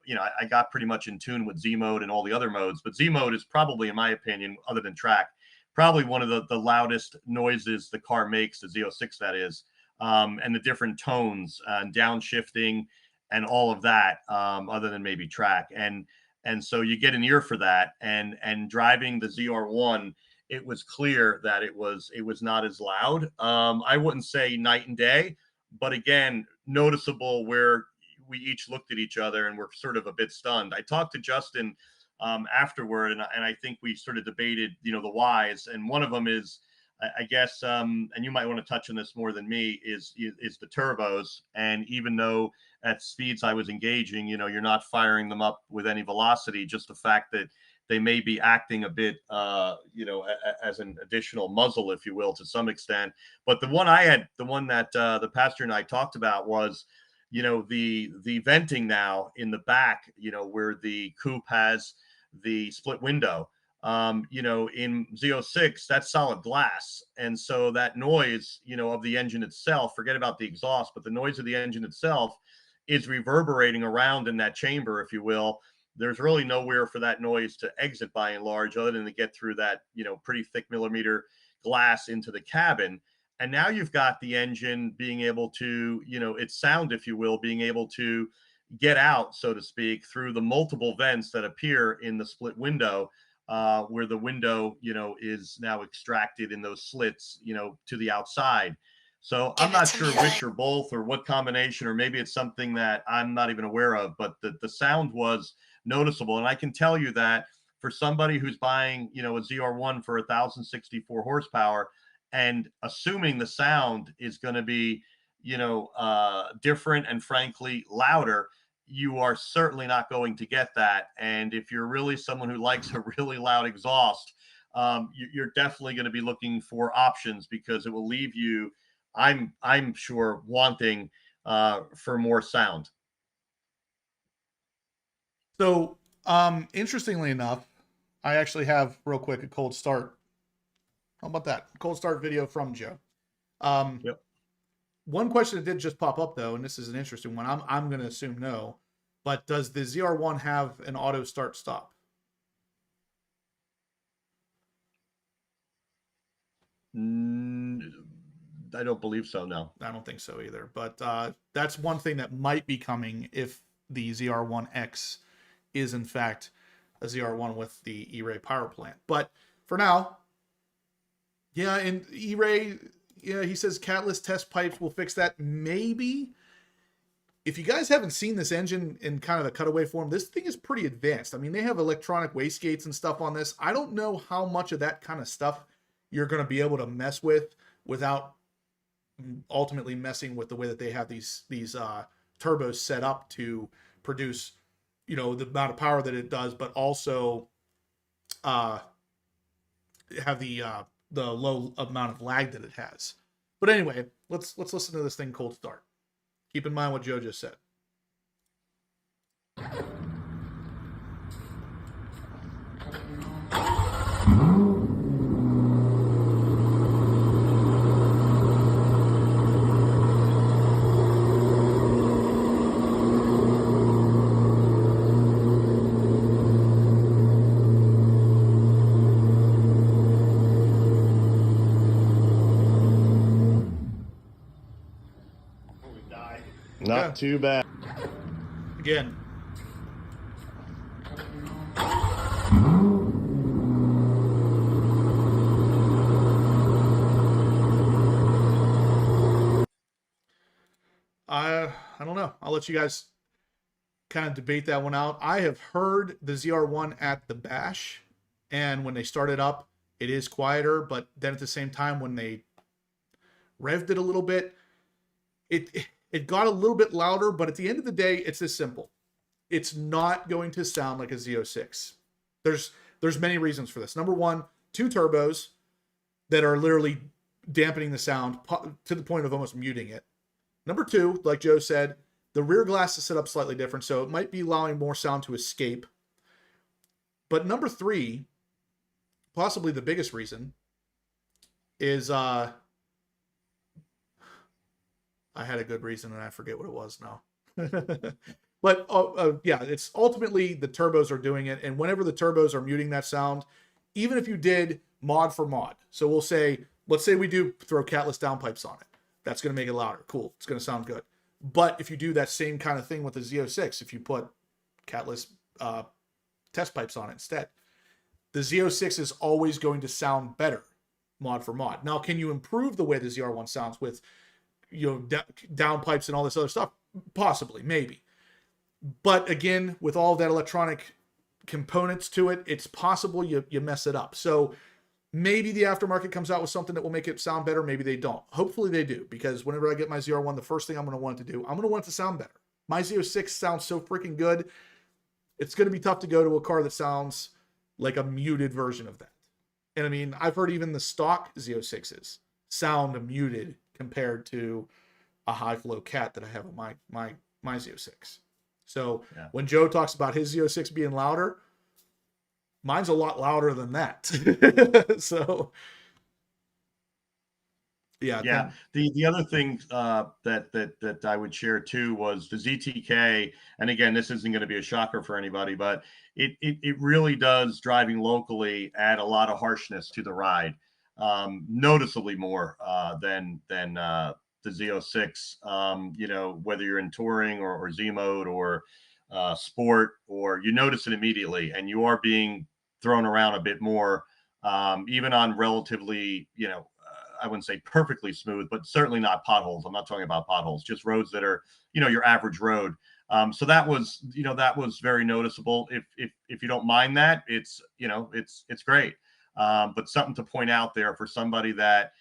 You know, I got pretty much in tune with Z mode and all the other modes, but Z mode is probably, in my opinion, other than track, probably one of the loudest noises the car makes, the Z06 that is, and the different tones and downshifting and all of that, other than maybe track. And so you get an ear for that. And driving the ZR1, it was clear that it was not as loud. I wouldn't say night and day, but again, noticeable where we each looked at each other and were sort of a bit stunned. I talked to Justin afterward, and I think we sort of debated, you know, the whys. And one of them is, I guess, and you might want to touch on this more than me, is the turbos. And even though at speeds I was engaging, you know, you're not firing them up with any velocity, just the fact that they may be acting a bit, you know, as an additional muzzle, if you will, to some extent. But the one that the pastor and I talked about was, you know, the venting now in the back, you know, where the coupe has the split window. You know, in Z06, that's solid glass. And so that noise, you know, of the engine itself, forget about the exhaust, but the noise of the engine itself is reverberating around in that chamber, if you will. There's really nowhere for that noise to exit by and large, other than to get through that, you know, pretty thick millimeter glass into the cabin. And now you've got the engine being able to, you know, its sound, if you will, being able to get out, so to speak, through the multiple vents that appear in the split window, where the window, you know, is now extracted in those slits, you know, to the outside. So I'm not sure which or both or what combination, or maybe it's something that I'm not even aware of, but the sound was noticeable. And I can tell you that for somebody who's buying, you know, a ZR1 for 1,064 horsepower, and assuming the sound is going to be, you know, different and frankly louder, you are certainly not going to get that. And if you're really someone who likes a really loud exhaust, you're definitely going to be looking for options, because it will leave you, I'm sure, wanting for more sound. So Interestingly enough, I actually have real quick a cold start. How about that? Cold start video from Joe. Um, Yep. One question that did just pop up though, and this is an interesting one. I'm going to assume no, but does the ZR1 have an auto start stop? I don't believe so. No. I don't think so either. But that's one thing that might be coming if the ZR1X is in fact a ZR1 with the E-Ray power plant. But for now, yeah, and E-Ray, yeah, he says catless test pipes will fix that. Maybe. If you guys haven't seen this engine in kind of the cutaway form, this thing is pretty advanced. I mean, they have electronic wastegates and stuff on this. I don't know how much of that kind of stuff you're going to be able to mess with without ultimately messing with the way that they have these turbos set up to produce, the amount of power that it does, but also have the low amount of lag that it has. But anyway, let's listen to this thing cold start. Keep in mind what Joe just said. Not too bad. Again. I don't know. I'll let you guys kind of debate that one out. I have heard the ZR1 at the bash, and when they started up, it is quieter, but then at the same time, when they revved it a little bit, it got a little bit louder, but at the end of the day, it's this simple. It's not going to sound like a Z06. There's many reasons for this. Number one, 2 turbos that are literally dampening the sound to the point of almost muting it. Number 2, like Joe said, the rear glass is set up slightly different, so it might be allowing more sound to escape. But number 3, possibly the biggest reason, is I had a good reason and I forget what it was now. But yeah, it's ultimately the turbos are doing it. And whenever the turbos are muting that sound, even if you did mod for mod, so let's say we do throw catless downpipes on it. That's going to make it louder. Cool. It's going to sound good. But if you do that same kind of thing with the Z06, if you put catless test pipes on it instead, the Z06 is always going to sound better mod for mod. Now, can you improve the way the ZR1 sounds with downpipes and all this other stuff? Possibly, maybe. But again, with all of that electronic components to it, it's possible you mess it up. So maybe the aftermarket comes out with something that will make it sound better. Maybe they don't. Hopefully they do, because whenever I get my ZR1, the first thing I'm going to want it to do, I'm going to want it to sound better. My Z06 sounds so freaking good. It's going to be tough to go to a car that sounds like a muted version of that. And I mean, I've heard even the stock Z06s sound muted compared to a high flow cat that I have on my Z06. So yeah. When Joe talks about his Z06 being louder, mine's a lot louder than that. So yeah. The other thing that I would share too was the ZTK. And again, this isn't going to be a shocker for anybody, but it really does, driving locally, add a lot of harshness to the ride, noticeably more than the Z06. Whether you're in touring or Z mode or sport, or you notice it immediately, and you are being thrown around a bit more, even on relatively, I wouldn't say perfectly smooth, but certainly not potholes. I'm not talking about potholes, just roads that are, your average road. So that was very noticeable. If you don't mind that, it's great. But something to point out there for somebody that,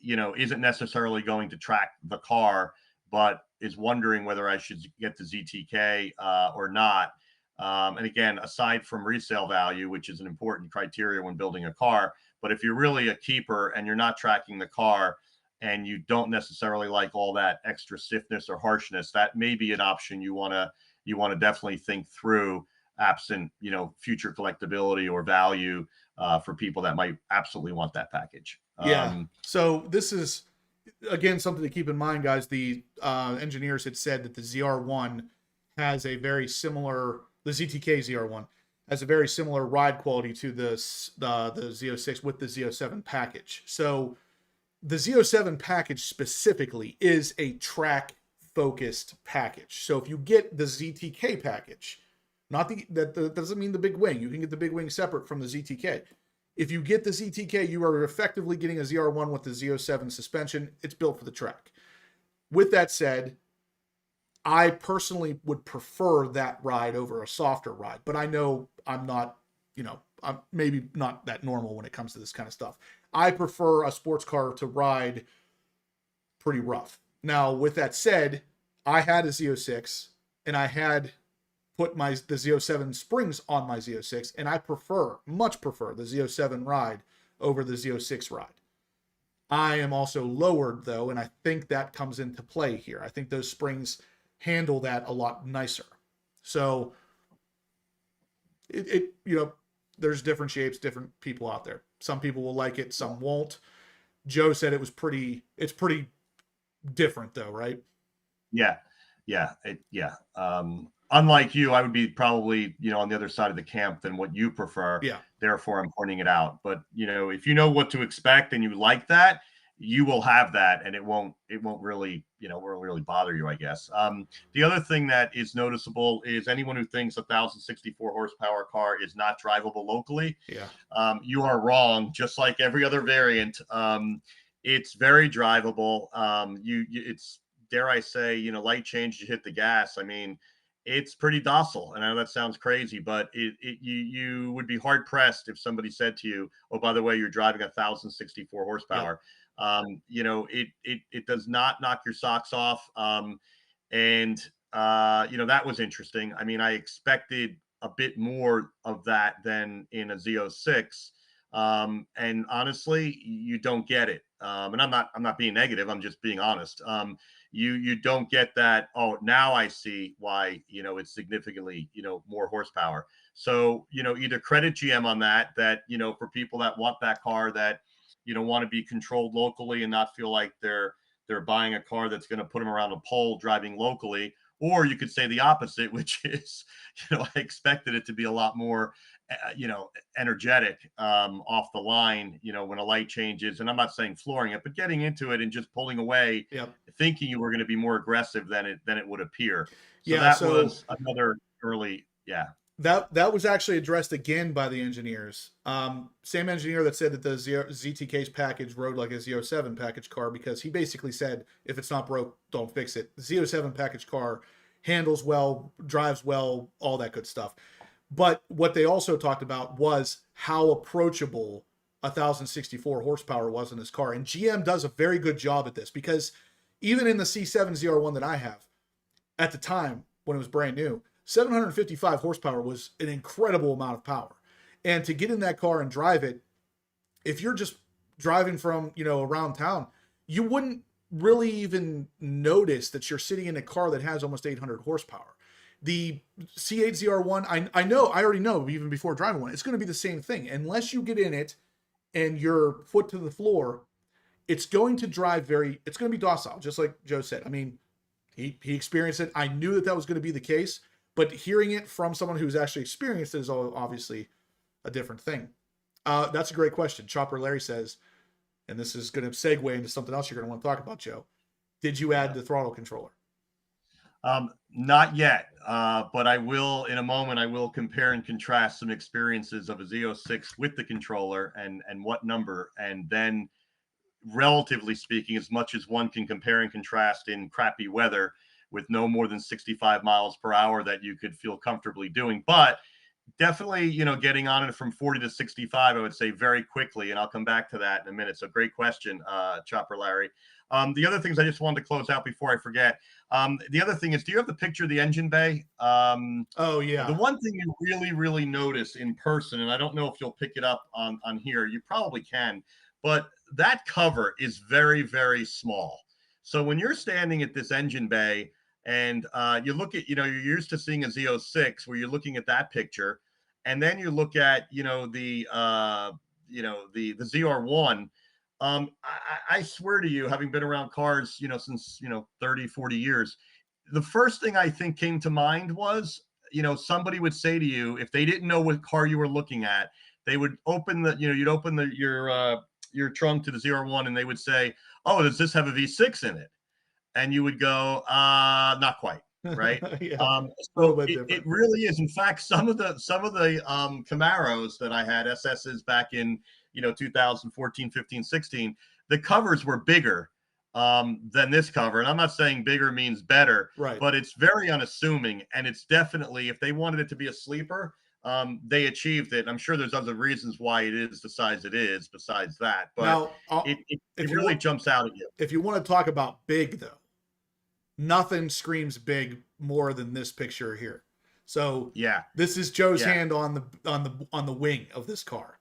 isn't necessarily going to track the car, but is wondering whether I should get the ZTK or not. And again, aside from resale value, which is an important criteria when building a car, but if you're really a keeper and you're not tracking the car and you don't necessarily like all that extra stiffness or harshness, that may be an option you want to definitely think through. absent, future collectability or value for people that might absolutely want that package. Yeah. So this is, again, something to keep in mind, guys. The engineers had said that the ZR1 has a very similar, the ZTK ZR1 has a very similar ride quality to the Z06 with the Z07 package. So the Z07 package specifically is a track focused package. So if you get the ZTK package, not that doesn't mean the big wing. You can get the big wing separate from the ZTK. If you get the ZTK, you are effectively getting a ZR1 with the Z07 suspension. It's built for the track. With that said, I personally would prefer that ride over a softer ride, but I know I'm not, I'm maybe not that normal when it comes to this kind of stuff. I prefer a sports car to ride pretty rough. Now, with that said, I had a Z06 and I had put the Z07 springs on my Z06, and I much prefer the Z07 ride over the Z06 ride. I am also lowered though, and I think that comes into play here. I think those springs handle that a lot nicer. So there's different shapes, different people out there. Some people will like it, some won't. Joe said it's pretty different though, right? Yeah. Unlike you, I would be probably, on the other side of the camp than what you prefer. Yeah. Therefore, I'm pointing it out. But, if you know what to expect and you like that, you will have that, and it won't really, really bother you, I guess. The other thing that is noticeable is anyone who thinks a 1,064 horsepower car is not drivable locally. Yeah. You are wrong. Just like every other variant, it's very drivable. It's, dare I say, light change, you hit the gas. I mean, it's pretty docile. And I know that sounds crazy, but you would be hard pressed if somebody said to you, "Oh, by the way, you're driving a 1,064 horsepower." Yeah. It does not knock your socks off. That was interesting. I mean, I expected a bit more of that than in a Z06. And honestly, you don't get it. And I'm not being negative. I'm just being honest. You don't get that. Oh, now I see why, it's significantly, more horsepower. So, either credit GM on that, for people that want that car, that, want to be controlled locally and not feel like they're buying a car that's going to put them around a pole driving locally. Or you could say the opposite, which is, I expected it to be a lot more, energetic off the line, when a light changes. And I'm not saying flooring it, but getting into it and just pulling away, Yep. thinking you were going to be more aggressive than it would appear. So Yeah, that was another early, yeah. That was actually addressed again by the engineers. Same engineer that said that the ZTK's package rode like a Z07 package car, because he basically said, if it's not broke, don't fix it. The Z07 package car handles well, drives well, all that good stuff. But what they also talked about was how approachable 1,064 horsepower was in this car. And GM does a very good job at this, because even in the C7 ZR1 that I have, at the time when it was brand new, 755 horsepower was an incredible amount of power. And to get in that car and drive it, if you're just driving from, around town, you wouldn't really even notice that you're sitting in a car that has almost 800 horsepower. The C8 ZR1, I already know even before driving one, it's going to be the same thing. Unless you get in it and your foot to the floor, it's going to drive it's going to be docile, just like Joe said. I mean, he experienced it. I knew that was going to be the case. But hearing it from someone who's actually experienced it is obviously a different thing. That's a great question. Chopper Larry says, and this is going to segue into something else you're going to want to talk about, Joe. Did you add the throttle controller? Not yet, but I will in a moment. I will compare and contrast some experiences of a Z06 with the controller and what number, and then, relatively speaking, as much as one can compare and contrast in crappy weather, with no more than 65 miles per hour that you could feel comfortably doing. But definitely, getting on it from 40 to 65, I would say very quickly. And I'll come back to that in a minute. So great question, Chopper Larry. The other things I just wanted to close out before I forget. The other thing is, do you have the picture of the engine bay? Oh, yeah. The one thing you really, really notice in person, and I don't know if you'll pick it up on here, you probably can, but that cover is very, very small. So when you're standing at this engine bay, And you look at, you're used to seeing a Z06 where you're looking at that picture, and then you look at, the ZR1. I swear to you, having been around cars, since 30, 40 years, the first thing I think came to mind was, somebody would say to you, if they didn't know what car you were looking at, they would open you'd open your trunk to the ZR1, and they would say, "Oh, does this have a V6 in it?" And you would go, not quite, right? Yeah, a little So bit it different. really is. In fact, some of the Camaros that I had, SSs, back in 2014, 15, 16, the covers were bigger than this cover. And I'm not saying bigger means better, Right. but it's very unassuming. And it's definitely, if they wanted it to be a sleeper, they achieved it. I'm sure there's other reasons why it is the size it is besides that, but Now, it if you really want, jumps out at you. if you want to talk about big though, nothing screams big more than this picture here. So Yeah. this is Joe's Yeah. hand on the wing of this car.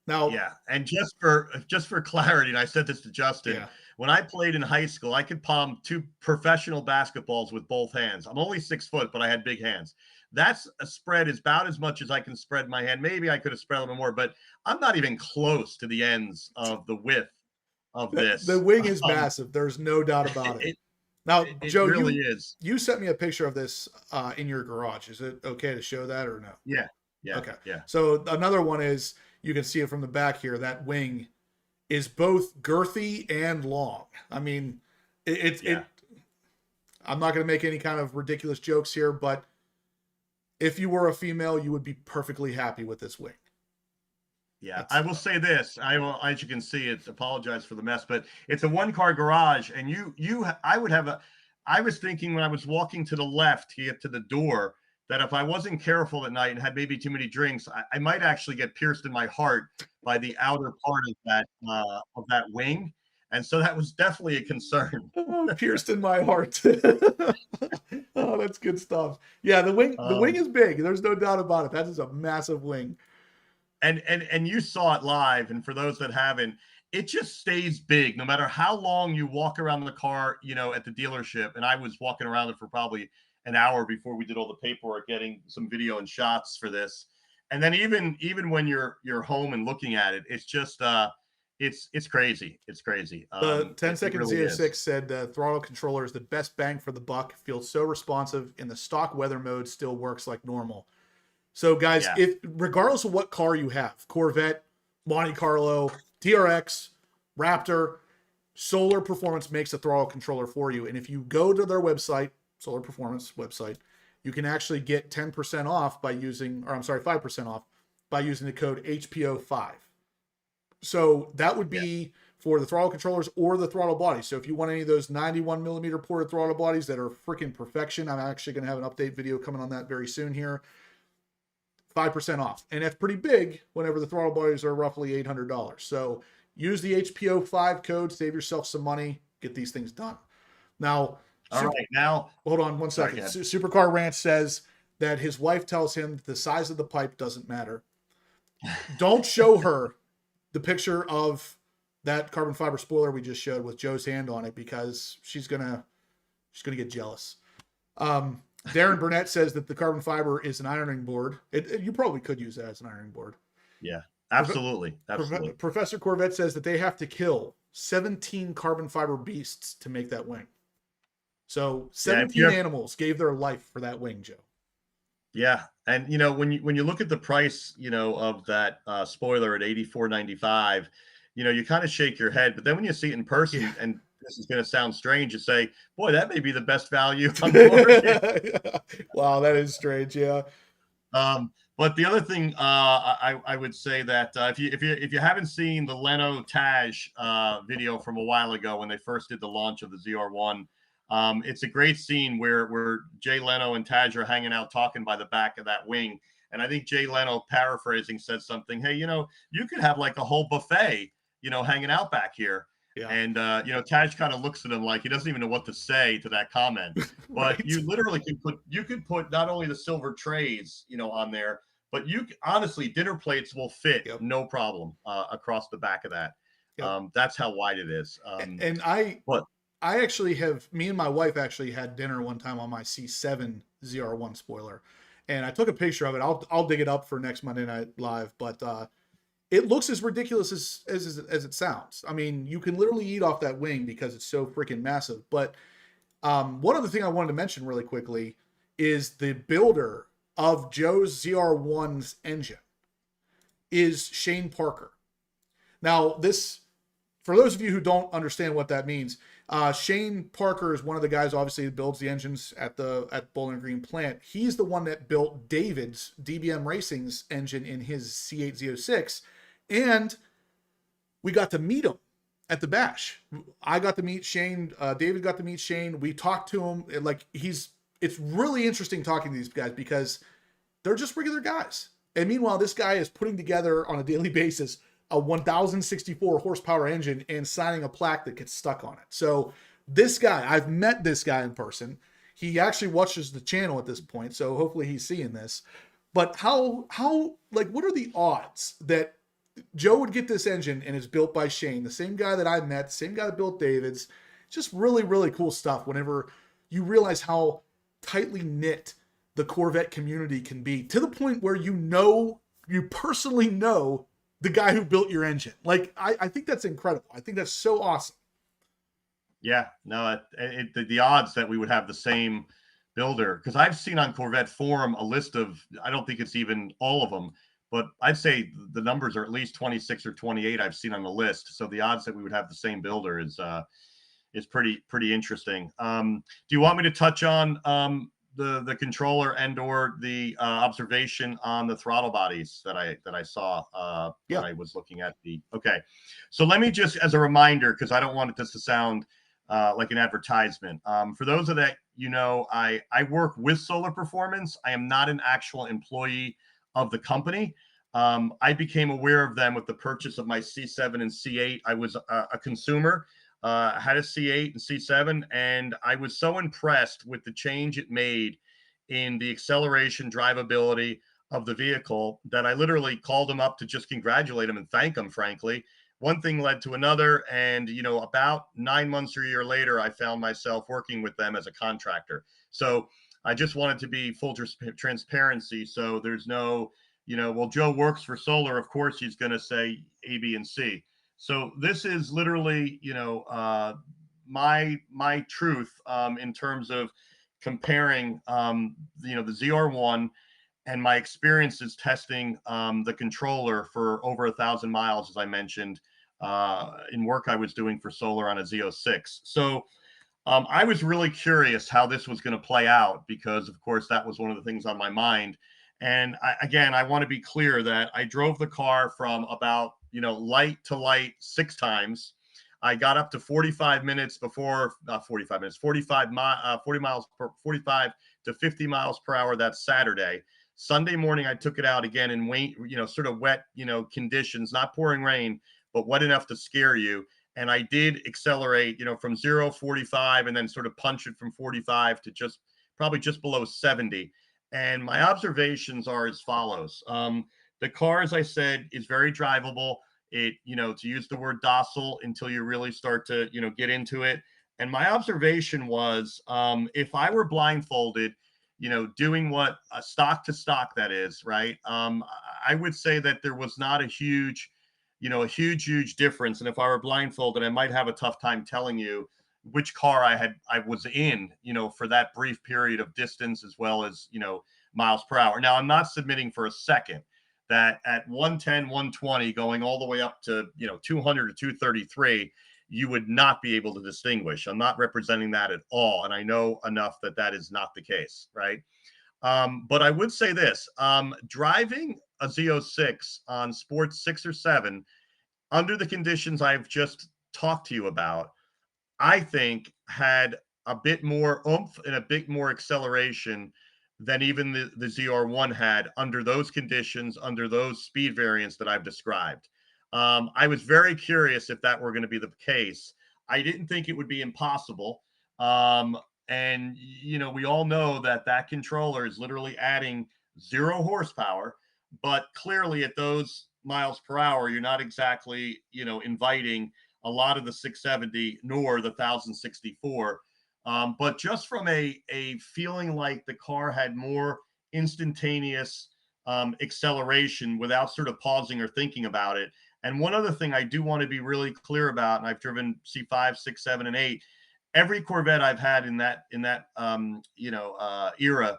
Now, Yeah, and just for clarity, and I said this to Justin, yeah, when I played in high school, I could palm two professional basketballs with both hands. I'm only 6 foot, but I had big hands. That's a spread is about as much as I can spread my hand. Maybe I could have spread a little more, but I'm not even close to the ends of the width of the this. wing is massive. There's no doubt about it. It, Now, it Joe, really you is. you sent me a picture of this in your garage. Is it okay to show that or no? Yeah, yeah, Okay. yeah, So another one is you can see it from the back here. That wing is both girthy and long. I mean, yeah. I'm not going to make any kind of ridiculous jokes here, but if you were a female, you would be perfectly happy with this wing. Yeah, I will say this. I will, as you can see, it's apologize for the mess, but it's a one-car garage, and I was thinking when I was walking to the left to get to the door that if I wasn't careful at night and had maybe too many drinks, I might actually get pierced in my heart by the outer part of that wing, and so that was definitely a concern. Oh, pierced in my heart. Oh, that's good stuff. Yeah, the wing Um, is big. There's no doubt about it. That is a massive wing. and you saw it live, and for those that haven't, it just stays big no matter how long you walk around the car, at the dealership. And I was walking around it for probably an hour before we did all the paperwork, getting some video and shots for this. And then even when you're home and looking at it, it's just it's crazy. It's crazy. The 10 It second really is. Z06 said the throttle controller is the best bang for the buck. Feels so responsive in the stock weather mode, still works like normal. So, guys, Yeah. if regardless of what car you have, Corvette, Monte Carlo, TRX, Raptor, Solar Performance makes a throttle controller for you. And if you go to their website, Solar Performance website, you can actually get 10% off by using, or I'm sorry, 5% off by using the code HPO5. So that would Yeah. be for the throttle controllers or the throttle body. So if you want any of those 91 millimeter ported throttle bodies that are freaking perfection, I'm actually going to have an update video coming on that very soon here. 5% off. And that's pretty big whenever the throttle bodies are roughly $800. So use the HPO5 code, save yourself some money, get these things done. Now, All right. Now, hold on one sorry, second. go ahead. Supercar Ranch says that his wife tells him the size of the pipe doesn't matter. Don't show her the picture of that carbon fiber spoiler we just showed with Joe's hand on it because she's gonna get jealous. Darren Burnett says that the carbon fiber is an ironing board. You probably could use that as an ironing board. Yeah, absolutely. Absolutely. Professor Corvette says that they have to kill 17 carbon fiber beasts to make that wing. So 17 animals gave their life for that wing, Joe. Yeah, and when you look at the price, of that spoiler at $84.95, you kind of shake your head. But then when you see it in person, Yeah. and this is going to sound strange, you say, "Boy, that may be the best value on the market." Wow, that is strange. Yeah. But the other thing, I would say that if you haven't seen the Leno Taj video from a while ago when they first did the launch of the ZR1, it's a great scene where Jay Leno and Taj are hanging out talking by the back of that wing. And I think Jay Leno, paraphrasing, said something, "Hey, you could have like a whole buffet, hanging out back here." Yeah. And Taj kind of looks at him like he doesn't even know what to say to that comment. But Right. you literally could put not only the silver trays, on there, but honestly, dinner plates will fit Yep. no problem across the back of that. Yep. That's how wide it is. And I What? I actually have, me and my wife actually had dinner one time on my C7 ZR1 spoiler, and I took a picture of it. I'll dig it up for next Monday Night Live, but it looks as ridiculous as it sounds. I mean, you can literally eat off that wing because it's so freaking massive. But one other thing I wanted to mention really quickly is the builder of Joe's ZR1's engine is Shane Parker. Now, this, for those of you who don't understand what that means, Shane Parker is one of the guys, obviously, that builds the engines at Bowling Green plant. He's the one that built David's DBM Racing's engine in his C8 Z06, and we got to meet him at the bash. I got to meet Shane. David got to meet Shane. We talked to him. It's really interesting talking to these guys because they're just regular guys. And meanwhile, this guy is putting together on a daily basis a 1,064 horsepower engine and signing a plaque that gets stuck on it. So this guy, I've met this guy in person. He actually watches the channel at this point, so hopefully he's seeing this. But how what are the odds that Joe would get this engine and it's built by Shane, the same guy that I met, the same guy that built David's? Just really, really cool stuff whenever you realize how tightly knit the Corvette community can be, to the point where you personally know the guy who built your engine. Like, I think that's incredible. I think that's so awesome. Yeah, no, the odds that we would have the same builder, because I've seen on Corvette Forum a list of, I don't think it's even all of them, but I'd say the numbers are at least 26 or 28 I've seen on the list. So the odds that we would have the same builder is pretty interesting. Do you want me to touch on the controller and or the observation on the throttle bodies that I saw when I was looking at okay. So let me just, as a reminder, because I don't want this to sound like an advertisement. For those of that, I work with Solar Performance. I am not an actual employee of the company. I became aware of them with the purchase of my C7 and C8. I was a consumer. Had a C8 and C7, and I was so impressed with the change it made in the acceleration drivability of the vehicle that I literally called him up to just congratulate him and thank him, frankly. One thing led to another, and about 9 months or a year later, I found myself working with them as a contractor. So I just wanted to be full transparency, so there's no, well, Joe works for Solar, of course he's going to say A, B, and C. So this is literally, my truth in terms of comparing, the ZR1 and my experiences testing the controller for over 1,000 miles, as I mentioned, in work I was doing for Solar on a Z06. So I was really curious how this was going to play out because, of course, that was one of the things on my mind. And I want to be clear that I drove the car from about light to light 6 times. I got up to 45 minutes before, not 45 minutes, 40 miles per 45 to 50 miles per hour. That's Saturday. Sunday morning, I took it out again in sort of wet, conditions, not pouring rain, but wet enough to scare you. And I did accelerate, from 0-45 and then sort of punch it from 45 to probably just below 70. And my observations are as follows. The car, as I said, is very drivable. It, to use the word docile until you really start to, get into it. And my observation was, if I were blindfolded, doing what stock to stock that is, right? I would say that there was not a huge difference. And if I were blindfolded, I might have a tough time telling you which car I was in, for that brief period of distance, as well as, miles per hour. Now, I'm not submitting for a second that at 110, 120, going all the way up to, 200 to 233, you would not be able to distinguish. I'm not representing that at all. And I know enough that that is not the case, right? But I would say this, driving a Z06 on sports 6 or 7, under the conditions I've just talked to you about, I think had a bit more oomph and a bit more acceleration than even the ZR1 had under those conditions, under those speed variants that I've described. I was very curious if that were going to be the case. I didn't think it would be impossible. And, we all know that controller is literally adding 0 horsepower, but clearly at those miles per hour, you're not exactly, inviting a lot of the 670 nor the 1064. But just from a feeling like the car had more instantaneous acceleration without sort of pausing or thinking about it. And one other thing I do want to be really clear about, and I've driven C5, 6, 7, and 8. Every Corvette I've had in that era,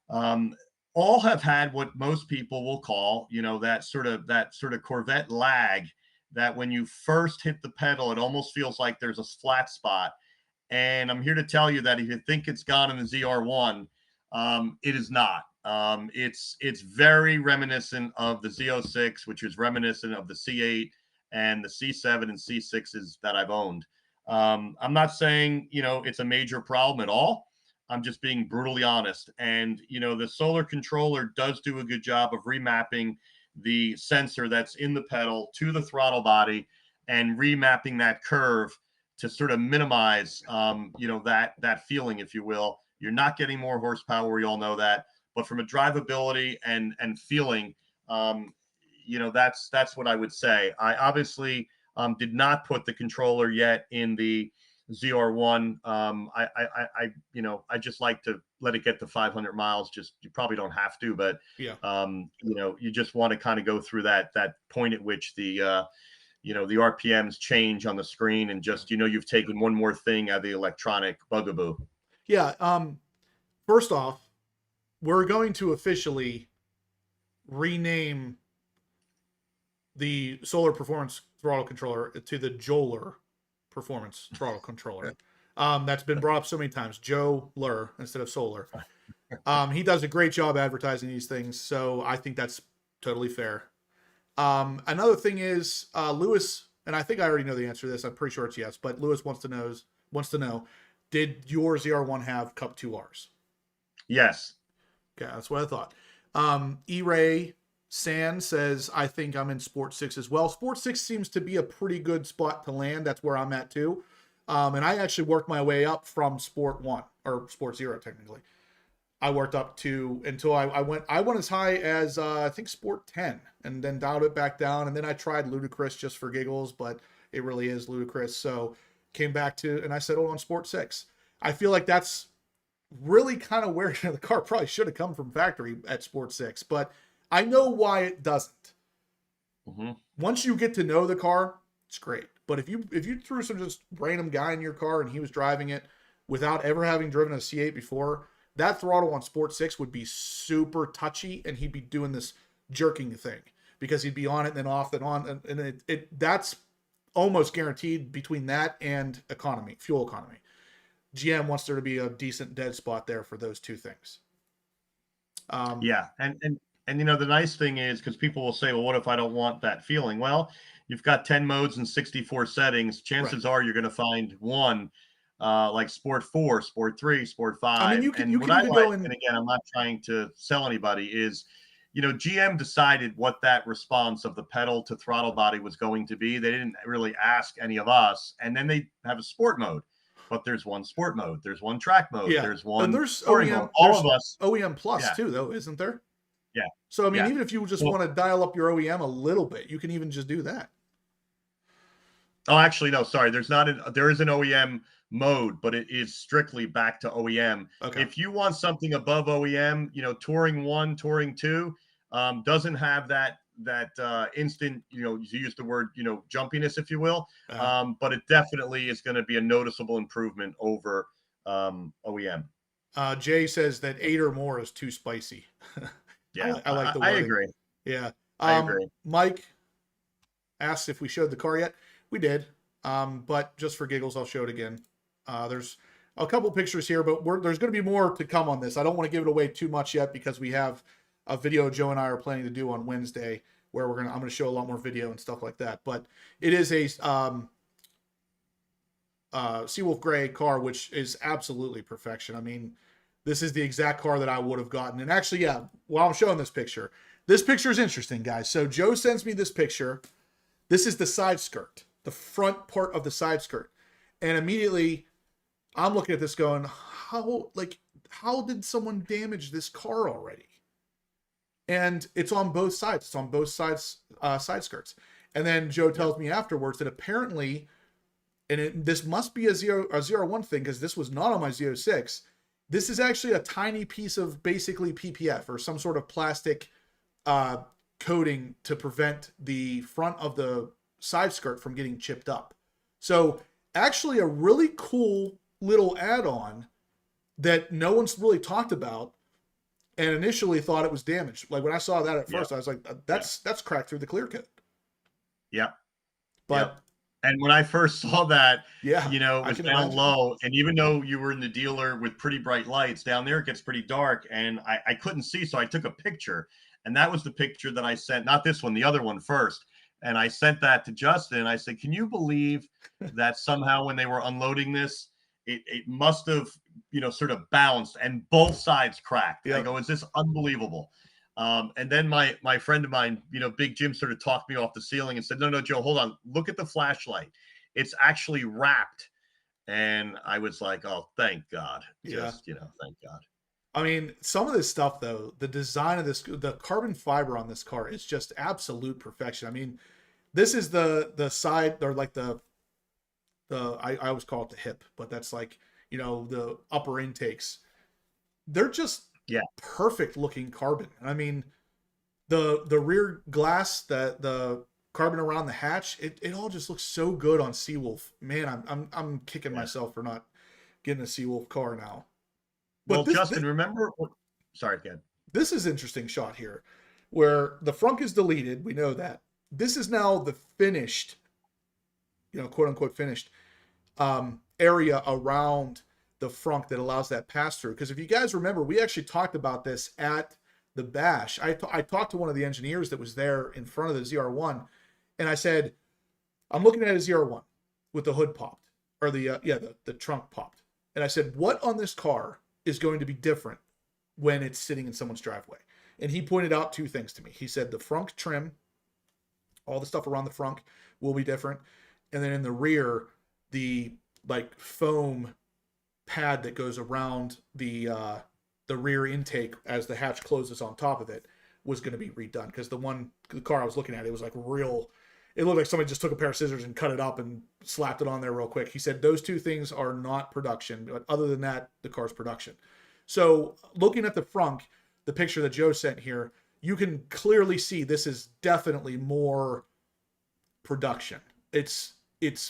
um, all have had what most people will call, that sort of Corvette lag. That when you first hit the pedal, it almost feels like there's a flat spot. And I'm here to tell you that if you think it's gone in the ZR1, it is not. It's very reminiscent of the Z06, which is reminiscent of the C8 and the C7 and C6s that I've owned. I'm not saying, it's a major problem at all. I'm just being brutally honest. And, the solar controller does do a good job of remapping the sensor that's in the pedal to the throttle body and remapping that curve to sort of minimize, that feeling, if you will. You're not getting more horsepower. We all know that. But from a drivability and feeling, that's what I would say. I obviously did not put the controller yet in the ZR1. I just like to let it get to 500 miles. Just, you probably don't have to, but Yeah. you just want to kind of go through that point at which the RPMs change on the screen, and just, you've taken one more thing out of the electronic bugaboo. Yeah. First off, we're going to officially rename the solar performance throttle controller to the Joler performance throttle controller. That's been brought up so many times. Joe Lur instead of Solar. He does a great job advertising these things, so I think that's totally fair. Another thing is, Lewis, and I think I already know the answer to this. I'm pretty sure it's yes, but Lewis wants to know, did your ZR1 have Cup 2Rs? Yes. Okay, that's what I thought. E-Ray San says, I think I'm in Sport 6 as well. Sport 6 seems to be a pretty good spot to land. That's where I'm at too. And I actually worked my way up from Sport 1, or Sport 0 technically. I worked up to, until I went as high as I think Sport 10, and then dialed it back down. And then I tried Ludicrous just for giggles, but it really is ludicrous. So came back to, and I settled on Sport 6. I feel like that's really kind of where the car probably should have come from factory at Sport 6, but I know why it doesn't. Mm-hmm. Once you get to know the car, it's great. But if you threw some just random guy in your car and he was driving it without ever having driven a C8 before, that throttle on Sport 6 would be super touchy, and he'd be doing this jerking thing because he'd be on it and then off and on, and that's almost guaranteed between that and fuel economy. GM wants there to be a decent dead spot there for those two things. Yeah, and the nice thing is, because people will say, well, what if I don't want that feeling? Well, you've got 10 modes and 64 settings. Chances are you're going to find one, like Sport 4, Sport 3, Sport 5. I mean, you can even go in. And again, I'm not trying to sell anybody, is, GM decided what that response of the pedal to throttle body was going to be. They didn't really ask any of us. And then they have a sport mode. But there's one sport mode. There's one track mode. Yeah. There's one there's touring OEM, mode. All of us. OEM Plus too, though, isn't there? Yeah. So, I mean, even if you just want to dial up your OEM a little bit, you can even just do that. Oh, actually, no, sorry. There is an OEM mode, but it is strictly back to OEM. Okay. If you want something above OEM, Touring 1, Touring 2 doesn't have that instant, you use the word, jumpiness, if you will. But it definitely is going to be a noticeable improvement over OEM. Jay says that 8 or more is too spicy. Yeah, I like the wording. I agree. Yeah. I agree. Mike asked if we showed the car yet. We did. But just for giggles, I'll show it again. There's a couple pictures here, but there's going to be more to come on this. I don't want to give it away too much yet, because we have a video Joe and I are planning to do on Wednesday where I'm going to show a lot more video and stuff like that. But it is a Seawolf Gray car, which is absolutely perfection. I mean, this is the exact car that I would have gotten. And actually, yeah, while I'm showing this picture is interesting, guys. So Joe sends me this picture. This is the side skirt, the front part of the side skirt. And immediately I'm looking at this going, how did someone damage this car already? And it's on both sides. It's on both sides, side skirts. And then Joe Yep. tells me afterwards that apparently, this must be a ZR1 thing because this was not on my Z06. This is actually a tiny piece of basically PPF or some sort of plastic uh, coating to prevent the front of the side skirt from getting chipped up. So actually a really cool little add-on that no one's really talked about, and initially thought it was damaged. Like when I saw that at first, I was like, that's cracked through the clear coat. Yep. But Yep. And when I first saw that, yeah, it I was can down imagine. low. And even though you were in the dealer with pretty bright lights, down there it gets pretty dark. And I couldn't see. So I took a picture. And that was the picture that I sent, not this one, the other one first. And I sent that to Justin. And I said, can you believe that somehow when they were unloading this, it must have, sort of bounced and both sides cracked. I Yep. go, is this unbelievable? And then my friend of mine, Big Jim, sort of talked me off the ceiling and said, no, Joe, hold on. Look at the flashlight. It's actually wrapped. And I was like, oh, thank God. Yeah. Thank God. I mean, some of this stuff though, the design of this, the carbon fiber on this car is just absolute perfection. I mean, this is the side, or like I always call it the hip, but that's like, the upper intakes. They're just perfect looking carbon. I mean, the rear glass, the carbon around the hatch, it all just looks so good on Seawolf. Man, I'm kicking myself for not getting a Seawolf car now. But Well, Justin, remember? Sorry, again. This is interesting shot here, where the frunk is deleted. We know that. This is now the finished, quote unquote finished area around the frunk that allows that pass through. Because if you guys remember, we actually talked about this at the bash. I talked to one of the engineers that was there in front of the ZR1, and I said, I'm looking at a ZR1 with the hood popped, or the trunk popped, and I said, what on this car is going to be different when it's sitting in someone's driveway? And he pointed out two things to me. He said the frunk trim, all the stuff around the frunk will be different, and then in the rear, the like foam pad that goes around the rear intake as the hatch closes on top of it was going to be redone, because the car I was looking at, it was like real. It looked like somebody just took a pair of scissors and cut it up and slapped it on there real quick. He said those two things are not production, but other than that, the car's production. So looking at the frunk, the picture that Joe sent here, you can clearly see this is definitely more production. It's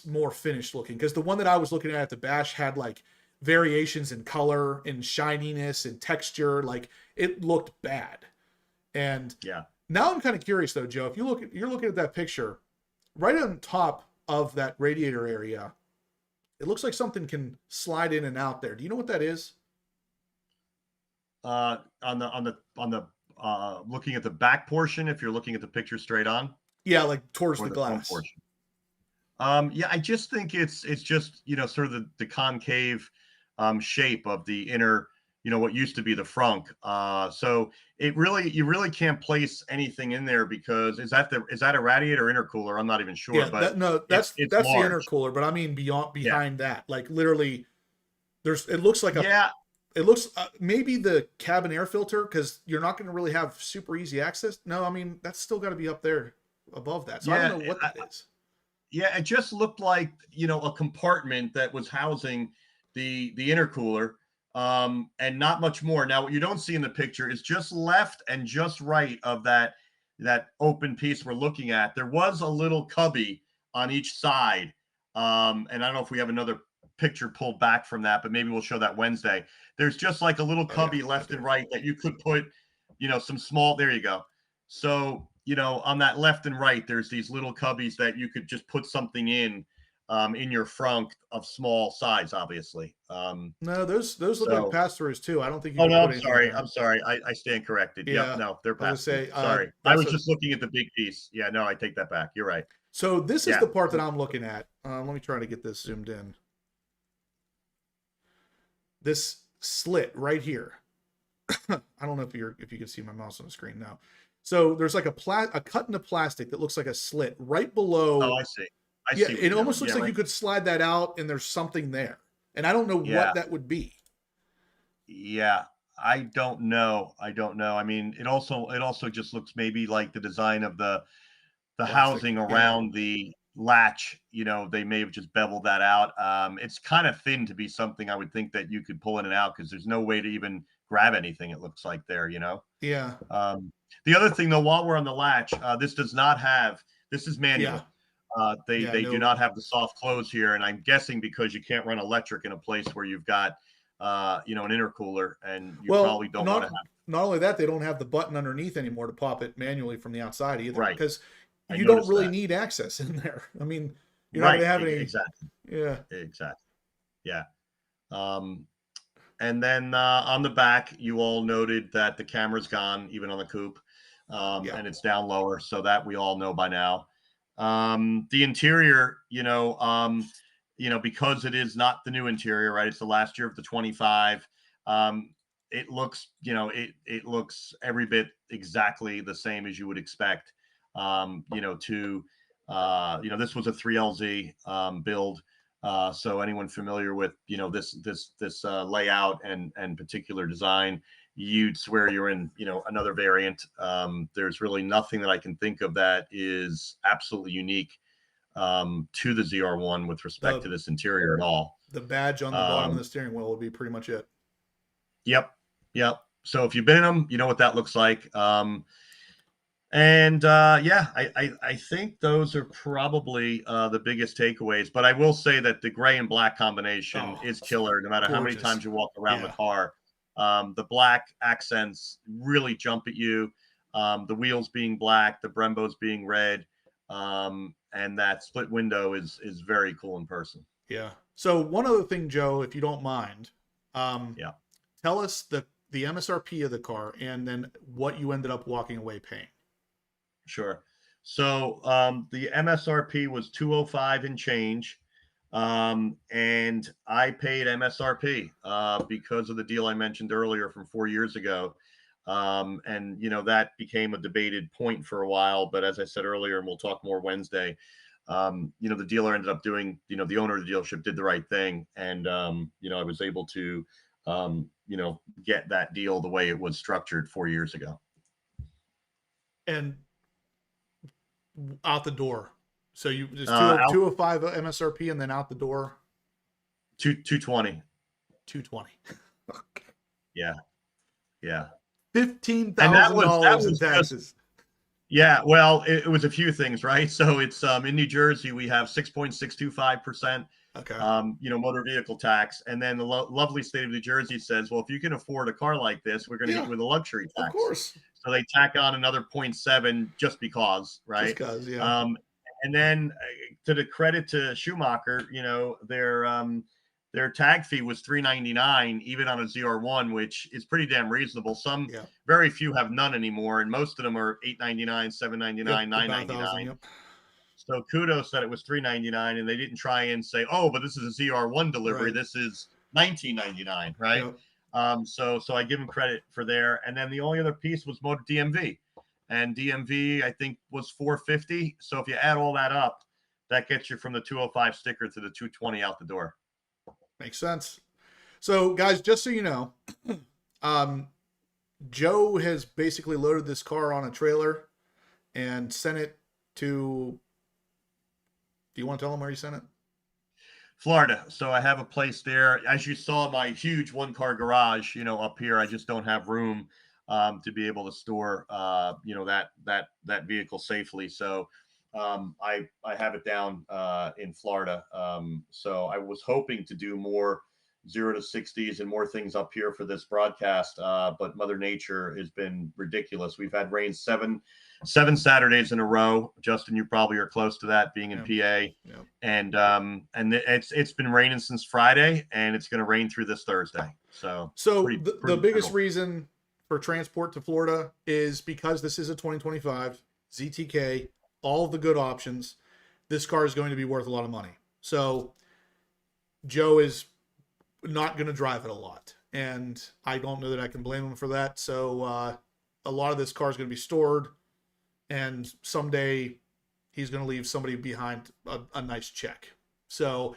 more finished looking, because the one that I was looking at the bash had like variations in color and shininess and texture. Like it looked bad. And now I'm kind of curious though, Joe, if you're looking at that picture, right on top of that radiator area, it looks like something can slide in and out there. Do you know what that is? On the looking at the back portion, if you're looking at the picture straight on. Yeah, like towards or the glass. Portion. I just think it's just, sort of the concave shape of the inner, what used to be the frunk. So you really can't place anything in there, because is that a radiator or intercooler? I'm not even sure. Yeah, but that's it's the large. intercooler, but I mean behind that, like literally, it looks like it looks maybe the cabin air filter, because you're not going to really have super easy access. No, I mean that's still got to be up there above that. So I don't know what that is. Yeah, it just looked like, a compartment that was housing the intercooler, and not much more. Now, what you don't see in the picture is just left and just right of that open piece we're looking at. There was a little cubby on each side, and I don't know if we have another picture pulled back from that, but maybe we'll show that Wednesday. There's just like a little cubby left and right that you could put, some small. There you go. So, on that left and right, there's these little cubbies that you could just put something in your frunk of small size, obviously. No, those look like pass-throughs too. I don't think you Oh, can no, put I'm anything sorry. there. I'm sorry. I stand corrected. Yeah, Yep, no, they're pass-throughs. Say, sorry. I was just looking at the big piece. Yeah, no, I take that back. You're right. So this is the part that I'm looking at. Let me try to get this zoomed in. This slit right here. I don't know if you can see my mouse on the screen now. So there's like a cut in the plastic that looks like a slit right below. Oh, I see. I see. It almost looks like you could slide that out and there's something there. And I don't know what that would be. Yeah, I don't know. I mean, it also just looks maybe like the design of the the Plastic. housing Yeah. around the latch, they may have just beveled that out. It's kind of thin to be something I would think that you could pull in and out, because there's no way to even grab anything, it looks like there. Yeah. The other thing, though, while we're on the latch, this is Yeah. manual. They do No. not have the soft close here, and I'm guessing because you can't run electric in a place where you've got an intercooler, and you Well, probably don't want to have. not only that, they don't have the button underneath anymore to pop it manually from the outside either, Right. because I you don't noticed really that. need access in there. I mean, you're not Right. going to have any. Exactly. Yeah. Exactly. Yeah. And then on the back, you all noted that the camera's gone, even on the coupe, Yeah. and it's down lower, so that we all know by now. The interior, because it is not the new interior, right? It's the last year of the 25. It looks, it looks every bit exactly the same as you would expect. This was a 3LZ build. So anyone familiar with this layout and particular design, you'd swear you're in another variant. There's really nothing that I can think of that is absolutely unique to the ZR1 with respect to this interior at all. The badge on the bottom of the steering wheel will be pretty much it. Yep. So if you've been in them, you know what that looks like. I think those are probably the biggest takeaways. But I will say that the gray and black combination is killer, no matter how many times you walk around the car. The black accents really jump at you. The wheels being black, the Brembos being red, and that split window is very cool in person. Yeah. So one other thing, Joe, if you don't mind, tell us the MSRP of the car and then what you ended up walking away paying. Sure. So the MSRP was 205 and change. And I paid MSRP because of the deal I mentioned earlier from 4 years ago. And that became a debated point for a while. But as I said earlier, and we'll talk more Wednesday, the dealer ended up doing, the owner of the dealership did the right thing. And, I was able to, get that deal the way it was structured 4 years ago. And out the door. So you just 205 MSRP and then out the door 220. 220. Yeah. $15,000 in taxes. Well, it was a few things, right? So it's in New Jersey we have 6.625%. Okay. Motor vehicle tax, and then the lovely state of New Jersey says, well, if you can afford a car like this, we're going to hit you with a luxury tax. Of course. So they tack on another 0.7 just because, right? Just because, yeah. And then to the credit to Schumacher, their tag fee was $399 even on a ZR1, which is pretty damn reasonable. Very few have none anymore, and most of them are $899, $799, $999. Yep. So kudos that it was $399, and they didn't try and say, oh, but this is a ZR1 delivery. Right. This is $1999, right? Yep. So I give them credit for there. And then the only other piece was motor DMV, and DMV I think was $450. So if you add all that up, that gets you from the 205 sticker to the 220 out the door. Makes sense. So guys, just so you know, Joe has basically loaded this car on a trailer and sent it to. Do you want to tell them where you sent it? Florida. So I have a place there. As you saw, my huge one-car garage, up here, I just don't have room to be able to store, that vehicle safely. So I have it down in Florida. So I was hoping to do more 0 to 60s and more things up here for this broadcast, but Mother Nature has been ridiculous. We've had rain seven Saturdays in a row. Justin, you probably are close to that, being in PA. Yeah. And it's been raining since Friday, and it's going to rain through this Thursday. So the biggest reason for transport to Florida is because this is a 2025 ZTK, all of the good options. This car is going to be worth a lot of money. So Joe is not going to drive it a lot, and I don't know that I can blame him for that. So a lot of this car is going to be stored, and someday he's going to leave somebody behind a nice check. So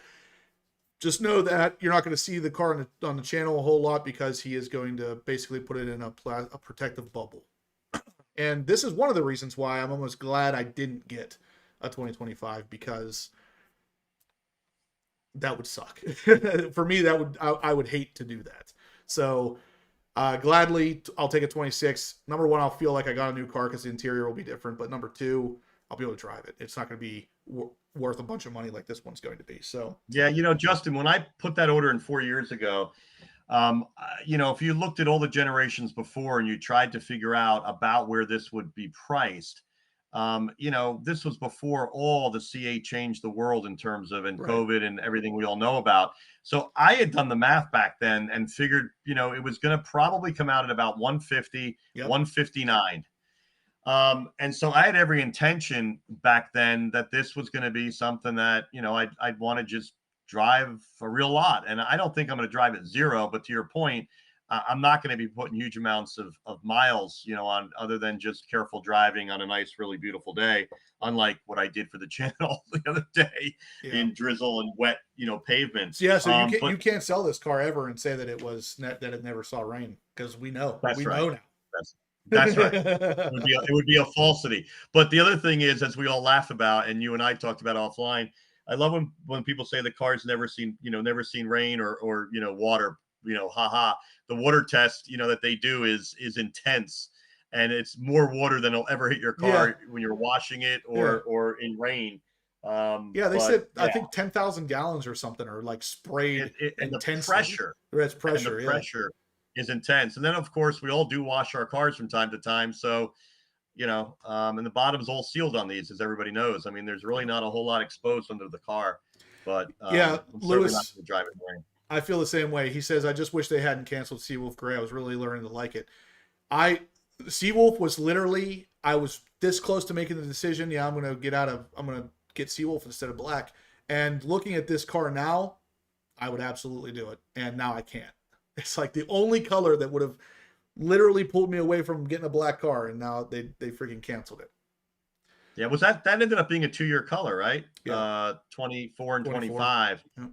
just know that you're not going to see the car on the channel a whole lot, because he is going to basically put it in a protective bubble. And this is one of the reasons why I'm almost glad I didn't get a 2025, because that would suck. For me, I would hate to do that. So gladly, I'll take a 26. Number one, I'll feel like I got a new car because the interior will be different. But number two, I'll be able to drive it. It's not going to be worth a bunch of money like this one's going to be. So yeah, Justin, when I put that order in 4 years ago, if you looked at all the generations before and you tried to figure out about where this would be priced, this was before all the C8 changed the world in terms of right. COVID and everything we all know about. So I had done the math back then and figured, it was going to probably come out at about 150, yep. 159. And so I had every intention back then that this was going to be something that, I'd want to just drive a real lot. And I don't think I'm going to drive at zero, but to your point, I'm not going to be putting huge amounts of miles, on other than just careful driving on a nice, really beautiful day, unlike what I did for the channel the other day in drizzle and wet, pavements. Yeah, so you can't sell this car ever and say that that it never saw rain, because we know. That's right. Know now. That's right. It would be a falsity. But the other thing is, as we all laugh about, and you and I talked about offline, I love when people say the car's never seen rain or water. Haha. The water test, that they do is intense, and it's more water than will ever hit your car when you're washing it or in rain. They said I think 10,000 gallons or something are like sprayed and intensely. The pressure. It's pressure. And the pressure is intense. And then of course we all do wash our cars from time to time. So, and the bottom's all sealed on these, as everybody knows. I mean, there's really not a whole lot exposed under the car. But I'm Lewis, not going to drive it in rain. I feel the same way. He says, I just wish they hadn't canceled Seawolf Gray. I was really learning to like it. Seawolf was literally, I was this close to making the decision. Yeah, I'm going to get Seawolf instead of black. And looking at this car now, I would absolutely do it. And now I can't. It's like the only color that would have literally pulled me away from getting a black car. And now they freaking canceled it. Yeah. Was that ended up being a 2-year color, right? Yeah. 24 and 25. Yeah.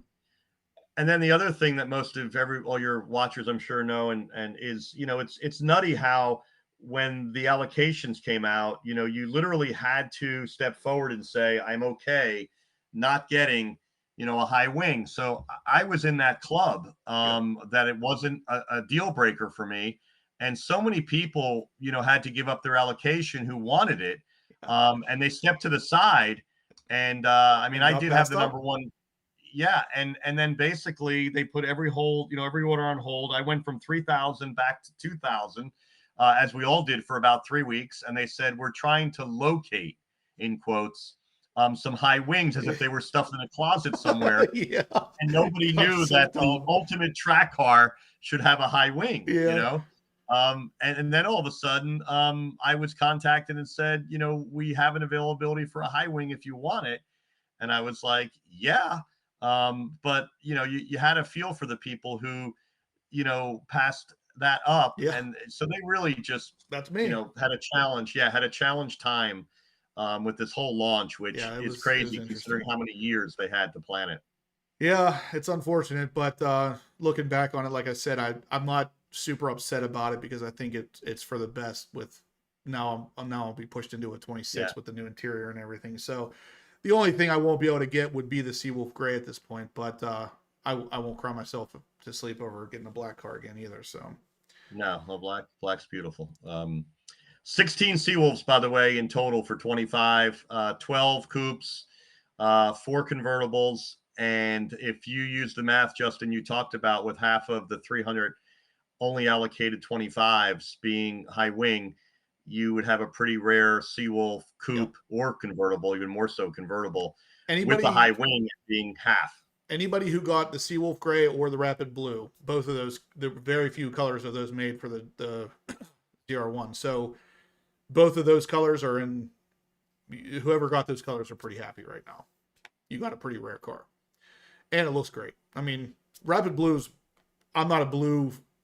And then the other thing that most of all your watchers, I'm sure, know and is, it's nutty how when the allocations came out, you literally had to step forward and say, I'm okay not getting, a high wing. So I was in that club that it wasn't a deal breaker for me. And so many people, had to give up their allocation who wanted it. And they stepped to the side. And I did have the number one. Yeah, and then basically they put every order on hold. I went from 3,000 back to 2,000, as we all did for about 3 weeks. And they said, we're trying to locate, in quotes, some high wings, as if they were stuffed in a closet somewhere. And nobody knew that the ultimate track car should have a high wing, And then all of a sudden, I was contacted and said, we have an availability for a high wing if you want it. And I was like, yeah. But you had a feel for the people who, passed that up. Yeah. And so they really just, that's me, had a challenge. Yeah. Had a challenge time, with this whole launch, which is crazy considering how many years they had to plan it. Yeah. It's unfortunate, but, looking back on it, like I said, I'm not super upset about it, because I think it's for the best. With now I'll be pushed into a 26 with the new interior and everything. So, the only thing I won't be able to get would be the Seawolf Gray at this point, but I won't cry myself to sleep over getting a black car again either. So, no, black's beautiful. 16 Seawolves, by the way, in total for 25, 12 coupes, 4 convertibles, and if you use the math, Justin, you talked about with half of the 300 only allocated 25s being high wing, you would have a pretty rare Seawolf coupe or convertible, even more so convertible, with the high wing being half. Anybody who got the Seawolf Gray or the Rapid Blue, both of those, there are very few colors of those made for the ZR1. So both of those colors are in, whoever got those colors are pretty happy right now. You got a pretty rare car. And it looks great. I mean, Rapid Blues, I'm not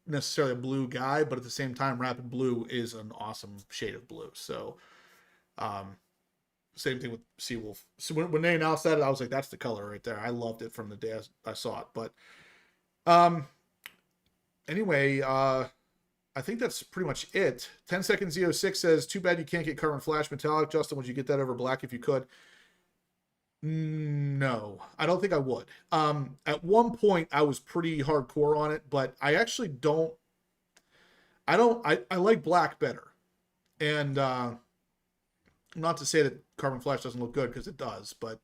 necessarily a blue guy, but at the same time, Rapid Blue is an awesome shade of blue. So, same thing with Seawolf. So when they announced that, I was like, that's the color right there. I loved it from the day I saw it. But anyway, I think that's pretty much it. 10 Seconds Z06 says, too bad you can't get carbon flash metallic. Justin, would you get that over black if you could? No, I don't think I would. At one point I was pretty hardcore on it, but I actually don't. I like black better. And not to say that carbon flash doesn't look good, because it does, but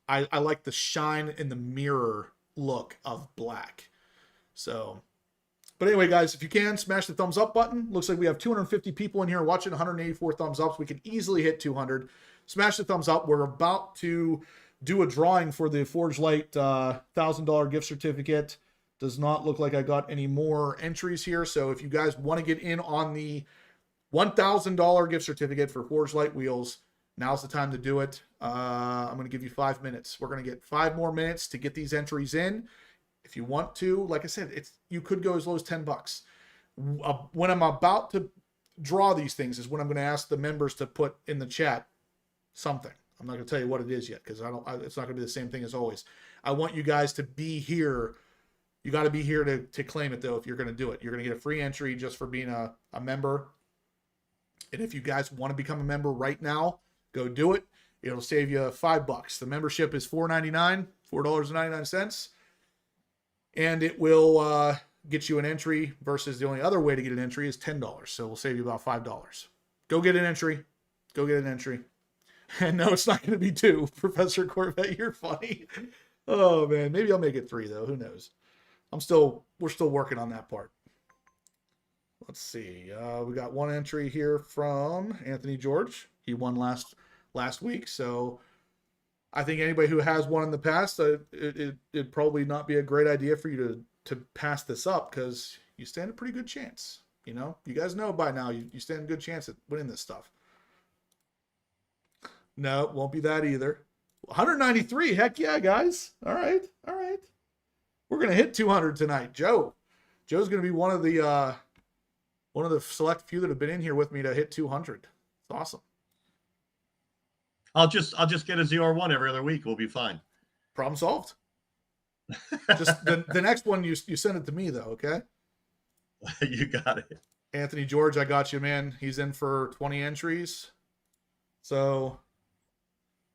I like the shine in the mirror look of black. So, but anyway, guys, if you can, smash the thumbs up button. Looks like we have 250 people in here watching, 184 thumbs up. So we can easily hit 200. Smash the thumbs up. We're about to do a drawing for the Forgelite $1,000 gift certificate. Does not look like I got any more entries here. So if you guys want to get in on the $1,000 gift certificate for Forgelite wheels, now's the time to do it. I'm going to give you 5 minutes. We're going to get 5 more minutes to get these entries in. If you want to, like I said, you could go as low as $10. When I'm about to draw these things is when I'm going to ask the members to put in the chat something. I'm not going to tell you what it is yet, because it's not going to be the same thing as always. I want you guys to be here. You got to be here to claim it, though, if you're going to do it. You're going to get a free entry just for being a member. And if you guys want to become a member right now, go do it. It'll save you $5. The membership is $4.99, $4.99. And it will get you an entry versus the only other way to get an entry is $10. So we'll save you about $5. Go get an entry. Go get an entry. And no, it's not going to be 2. Professor Corvette, you're funny. Oh, man. Maybe I'll make it 3, though. Who knows? We're still working on that part. Let's see. We got one entry here from Anthony George. He won last week. So I think anybody who has won in the past, it'd probably not be a great idea for you to pass this up, because you stand a pretty good chance. You know, you guys know by now, you stand a good chance at winning this stuff. No, it won't be that either. 193. Heck yeah, guys. All right. All right. We're going to hit 200 tonight. Joe's going to be one of the select few that have been in here with me to hit 200. It's awesome. I'll just get a ZR1 every other week. We'll be fine. Problem solved. Just the next one, you send it to me, though, okay? You got it. Anthony George, I got you, man. He's in for 20 entries. So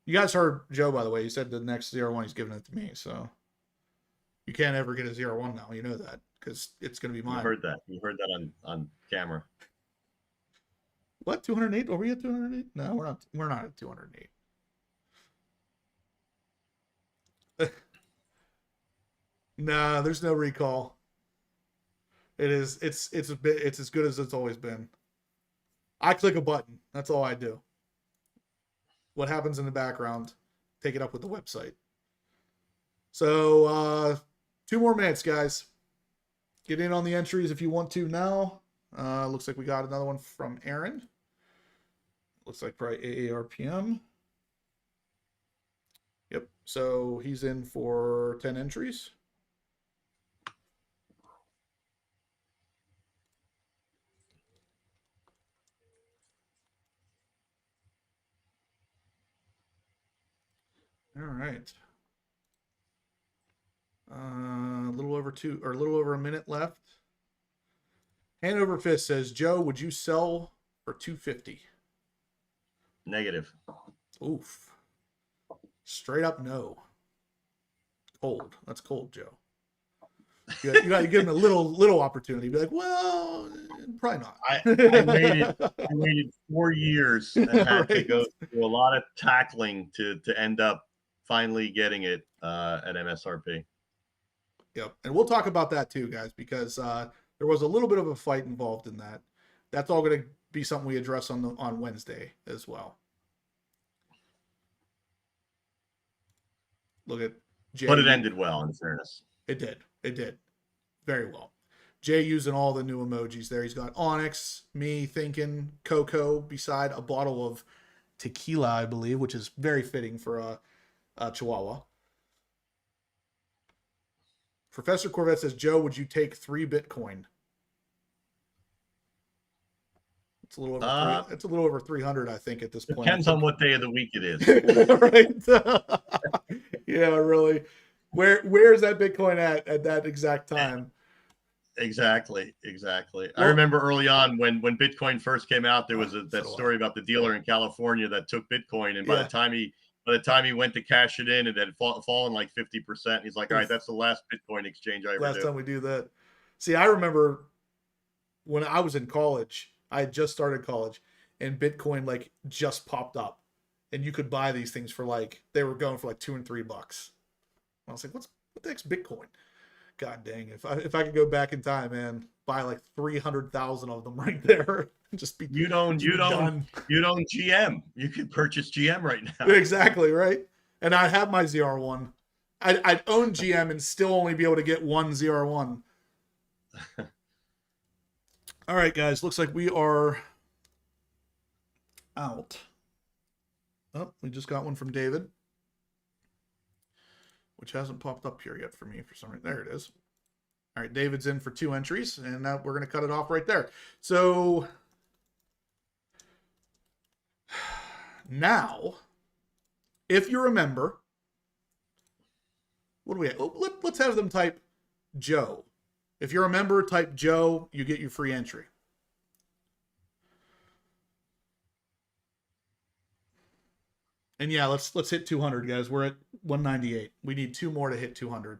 you guys heard Joe, by the way. He said the next ZR1 he's giving it to me. So you can't ever get a ZR1 now. You know that, because it's going to be mine. You heard that. You heard that on camera. What, 208? Are we at 208? No, we're not at 208. Nah, there's no recall. It's as good as it's always been. I click a button. That's all I do. What happens in the background, take it up with the website. So 2 more minutes, guys. Get in on the entries if you want to now. Looks like we got another one from Aaron. Looks like probably AARPM. Yep. So he's in for 10 entries. All right. A little over a minute left. Hand over fist says, Joe, would you sell for $250? Negative. Oof. Straight up no. Cold. That's cold, Joe. You got to give him a little opportunity. Be like, well, probably not. I waited 4 years and had to go through a lot of tackling to end up finally getting it at MSRP. Yep. And we'll talk about that too, guys, because there was a little bit of a fight involved in that. That's all going to be something we address on Wednesday as well. Look at Jay. But it ended well, in fairness. It did. It did. Very well. Jay using all the new emojis there. He's got Onyx, me thinking, Coco, beside a bottle of tequila, I believe, which is very fitting for a Chihuahua. Professor Corvette says, Joe, would you take 3 Bitcoin? It's a little over 300, I think, at this point. Depends on what day of the week it is. Right. Yeah, really. Where is that Bitcoin at that exact time? Exactly. Exactly. I Well, remember early on when Bitcoin first came out, there was so that do I. story about the dealer in California that took Bitcoin, and Yeah. by the time he went to cash it in, it had fallen like 50%. He's like, all right, Oof. that's the last Bitcoin exchange I ever Last do. time we do that. See, I remember when I was in college, I had just started college, and Bitcoin like just popped up, and you could buy these things for like they were going for like $2 and $3. I was like, what the heck's Bitcoin? God dang! If I could go back in time, man, buy like 300,000 of them right there, just be You'd own just be done. you'd own GM. You could purchase GM right now. Exactly right. And I'd have my ZR1. I'd own GM and still only be able to get one ZR1. All right, guys. Looks like we are out. Oh, we just got one from David, which hasn't popped up here yet for me for some reason. There it is. All right, David's in for 2 entries, and we're going to cut it off right there. So now, if you remember, what do we have? Oh, let's have them type Joe. If you're a member, type Joe. You get your free entry. And yeah, let's hit 200, guys. We're at 198. We need 2 more to hit 200.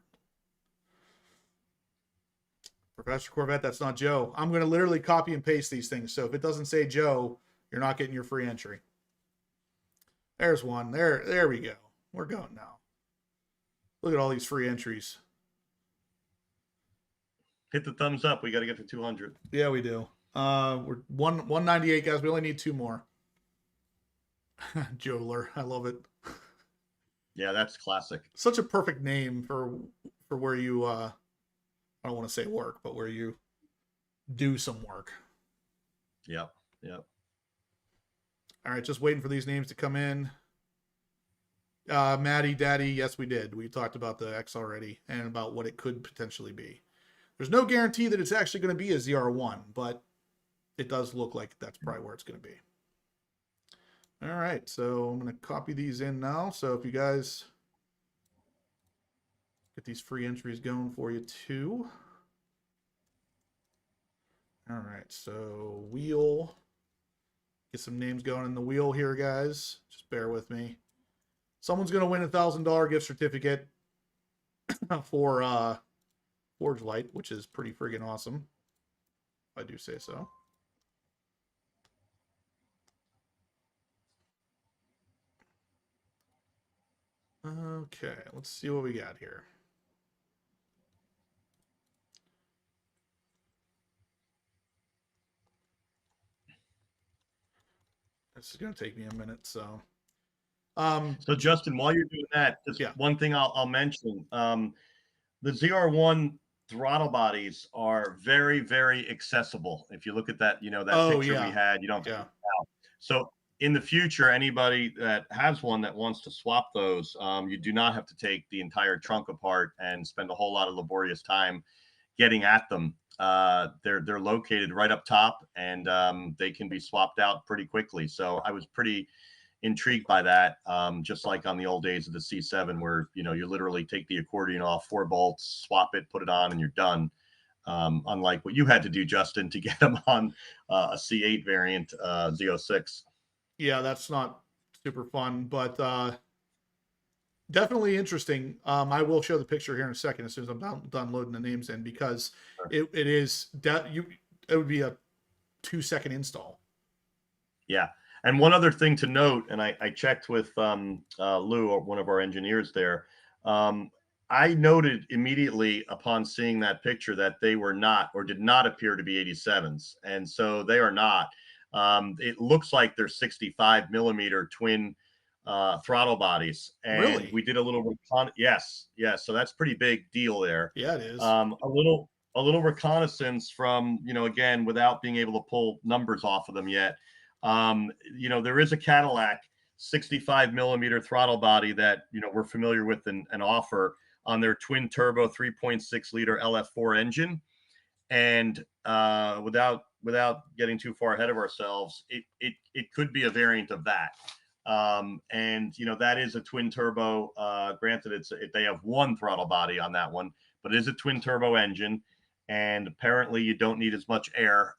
Professor Corvette, that's not Joe. I'm going to literally copy and paste these things. So if it doesn't say Joe, you're not getting your free entry. There's one. There we go. We're going now. Look at all these free entries. Hit the thumbs up. We got to get to 200. Yeah, we do. We're 198, guys. We only need 2 more. Joler. I love it. Yeah, that's classic. Such a perfect name for where you I don't want to say work, but where you do some work. Yep. Yep. All right, just waiting for these names to come in. Maddie, Daddy, yes, we did. We talked about the X already and about what it could potentially be. There's no guarantee that it's actually going to be a ZR1, but it does look like that's probably where it's going to be. All right, so I'm going to copy these in now. So if you guys get these free entries going for you too. All right, so wheel. Get some names going in the wheel here, guys. Just bear with me. Someone's going to win a $1,000 gift certificate for Forgelite, which is pretty friggin' awesome. If I do say so. Okay, let's see what we got here. This is going to take me a minute, so. So Justin, while you're doing that, just one thing I'll mention. The ZR1 throttle bodies are very, very accessible. If you look at that, that picture we had, you don't have to out. So in the future, anybody that has one that wants to swap those, you do not have to take the entire trunk apart and spend a whole lot of laborious time getting at them. They're located right up top, and they can be swapped out pretty quickly. So I was pretty intrigued by that, just like on the old days of the C7, where you literally take the accordion off, 4 bolts, swap it, put it on, and you're done. Unlike what you had to do, Justin, to get them on a C8 variant Z06. Yeah, that's not super fun, but definitely interesting. I will show the picture here in a second as soon as I'm done loading the names in, because it would be a 2-second install. Yeah. And one other thing to note, and I checked with Lou, one of our engineers there. I noted immediately upon seeing that picture that they were not, or did not appear to be 87s. And so they are not. It looks like they're 65 millimeter twin throttle bodies. And really? we did a little yes. So that's pretty big deal there. Yeah, it is. A little reconnaissance from, again, without being able to pull numbers off of them yet. There is a Cadillac 65 millimeter throttle body that we're familiar with and offer on their twin turbo 3.6 liter LF4 engine. And without getting too far ahead of ourselves, it could be a variant of that. And that is a twin turbo. Granted, they have 1 throttle body on that one, but it is a twin turbo engine. and apparently you don't need as much air,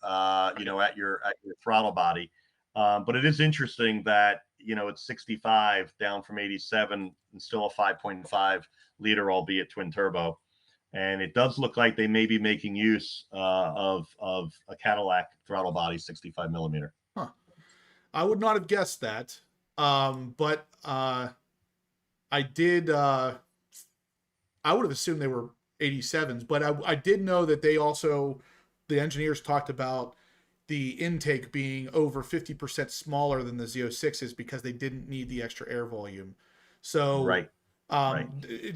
you know, at your throttle body. But it is interesting that, you know, it's 65 down from 87 and still a 5.5 liter, albeit twin turbo. And it does look like they may be making use of a Cadillac throttle body, 65 millimeter. Huh. I would not have guessed that. But I did. I would have assumed they were 87s, but I did know that they also, the engineers talked about the intake being over 50% smaller than the Z06s because they didn't need the extra air volume. So, Right.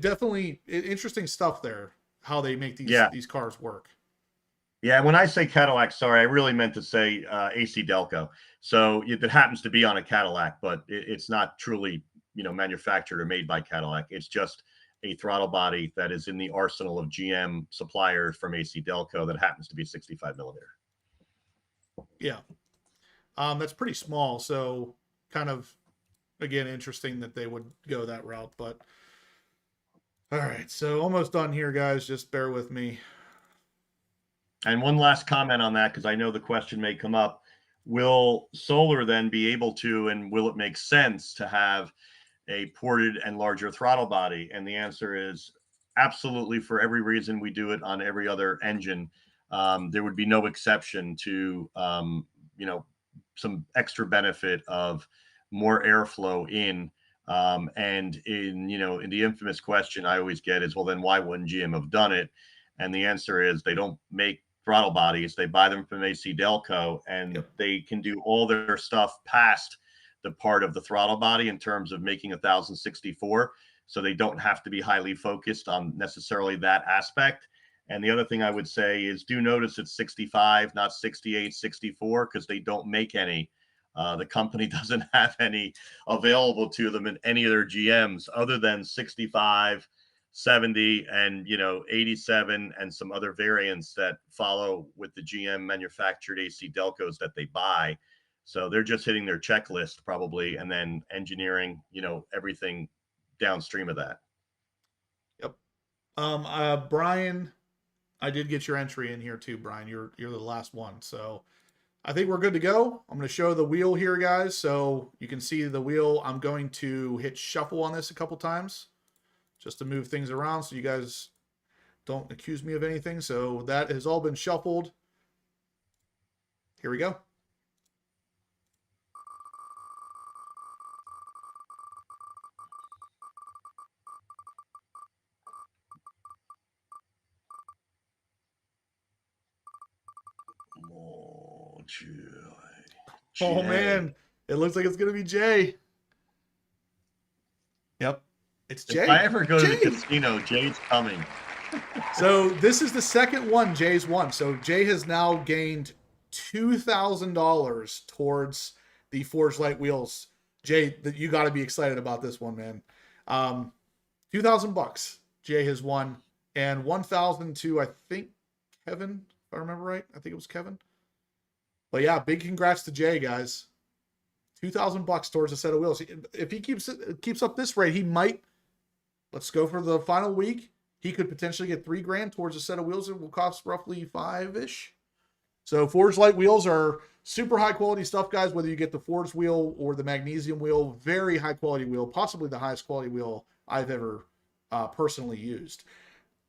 definitely interesting stuff there, how they make these cars work. Yeah, when I say Cadillac, sorry, I really meant to say AC Delco. So it happens to be on a Cadillac, but it's not truly, you know, manufactured or made by Cadillac. It's just a throttle body that is in the arsenal of GM suppliers from AC Delco that happens to be 65 millimeter. Yeah. That's pretty small. So kind of, again, interesting that they would go that route, but all right. So almost done here, guys. Just bear with me. And one last comment on that, because I know the question may come up. Will solar then be able to, and will it make sense to have a ported and larger throttle body? And the answer is absolutely. For every reason we do it on every other engine, there would be no exception to, you know, some extra benefit of more airflow in. And in, you know, in the infamous question I always get is, well, then why wouldn't GM have done it? And the answer is they don't make throttle bodies. They buy them from AC Delco, and they can do all their stuff past the part of the throttle body in terms of making 1064. So they don't have to be highly focused on necessarily that aspect. And the other thing I would say is do notice it's 65, not 68, 64, because they don't make any. The company doesn't have any available to them in any of their GMs other than 65, 70, and, you know, 87, and some other variants that follow with the GM manufactured AC Delcos that they buy. So they're just hitting their checklist probably, and then engineering, you know, everything downstream of that. Yep. Brian, I did get your entry in here too, Brian. You're the last one. So I think we're good to go. I'm going to show the wheel here, guys. So you can see the wheel. I'm going to hit shuffle on this a couple times just to move things around so you guys don't accuse me of anything. So that has all been shuffled. Here we go. Oh, Jay. Oh, man. It looks like it's going to be Jay. Yep. It's Jay. If I ever go to the casino, Jay's coming. So this is the second one Jay's won. So Jay has now gained $2,000 towards the Forgelite wheels. Jay, you got to be excited about this one, man. $2,000 Jay has won, and 1,000 to, I think, Kevin, if I remember right. I think it was Kevin. But yeah, big congrats to Jay, guys. $2,000 towards a set of wheels. If he keeps up this rate, he might. Let's go for the final week. He could potentially get $3,000 towards a set of wheels. It will cost roughly $5-ish. So Forgelite wheels are super high quality stuff, guys. Whether you get the forged wheel or the magnesium wheel, very high quality wheel, possibly the highest quality wheel I've ever personally used.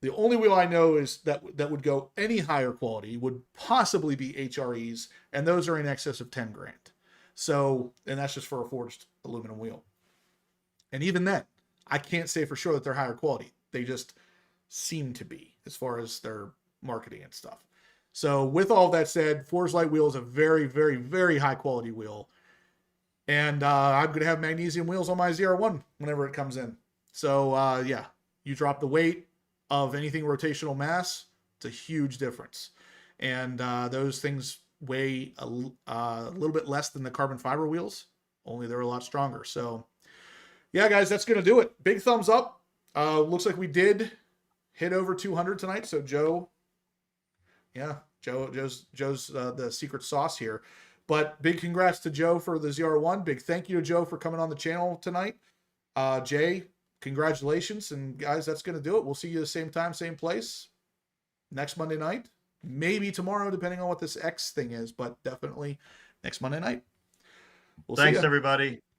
The only wheel I know is that would go any higher quality would possibly be HREs, and those are in excess of $10,000. So, and that's just for a forged aluminum wheel. And even then, I can't say for sure that they're higher quality. They just seem to be as far as their marketing and stuff. So with all that said, Forgelite wheel is a very, very, very high quality wheel. And I'm going to have magnesium wheels on my ZR1 whenever it comes in. So yeah, you drop the weight of anything rotational mass, it's a huge difference. And those things weigh a little bit less than the carbon fiber wheels, only they're a lot stronger. So yeah, guys, that's going to do it. Big thumbs up. Looks like we did hit over 200 tonight. So Joe, yeah, Joe's the secret sauce here. But big congrats to Joe for the ZR1. Big thank you to Joe for coming on the channel tonight. Jay, congratulations. And guys, that's going to do it. We'll see you the same time, same place next Monday night. maybe tomorrow, depending on what this X thing is, but definitely next Monday night. We'll see Thanks, ya. everybody.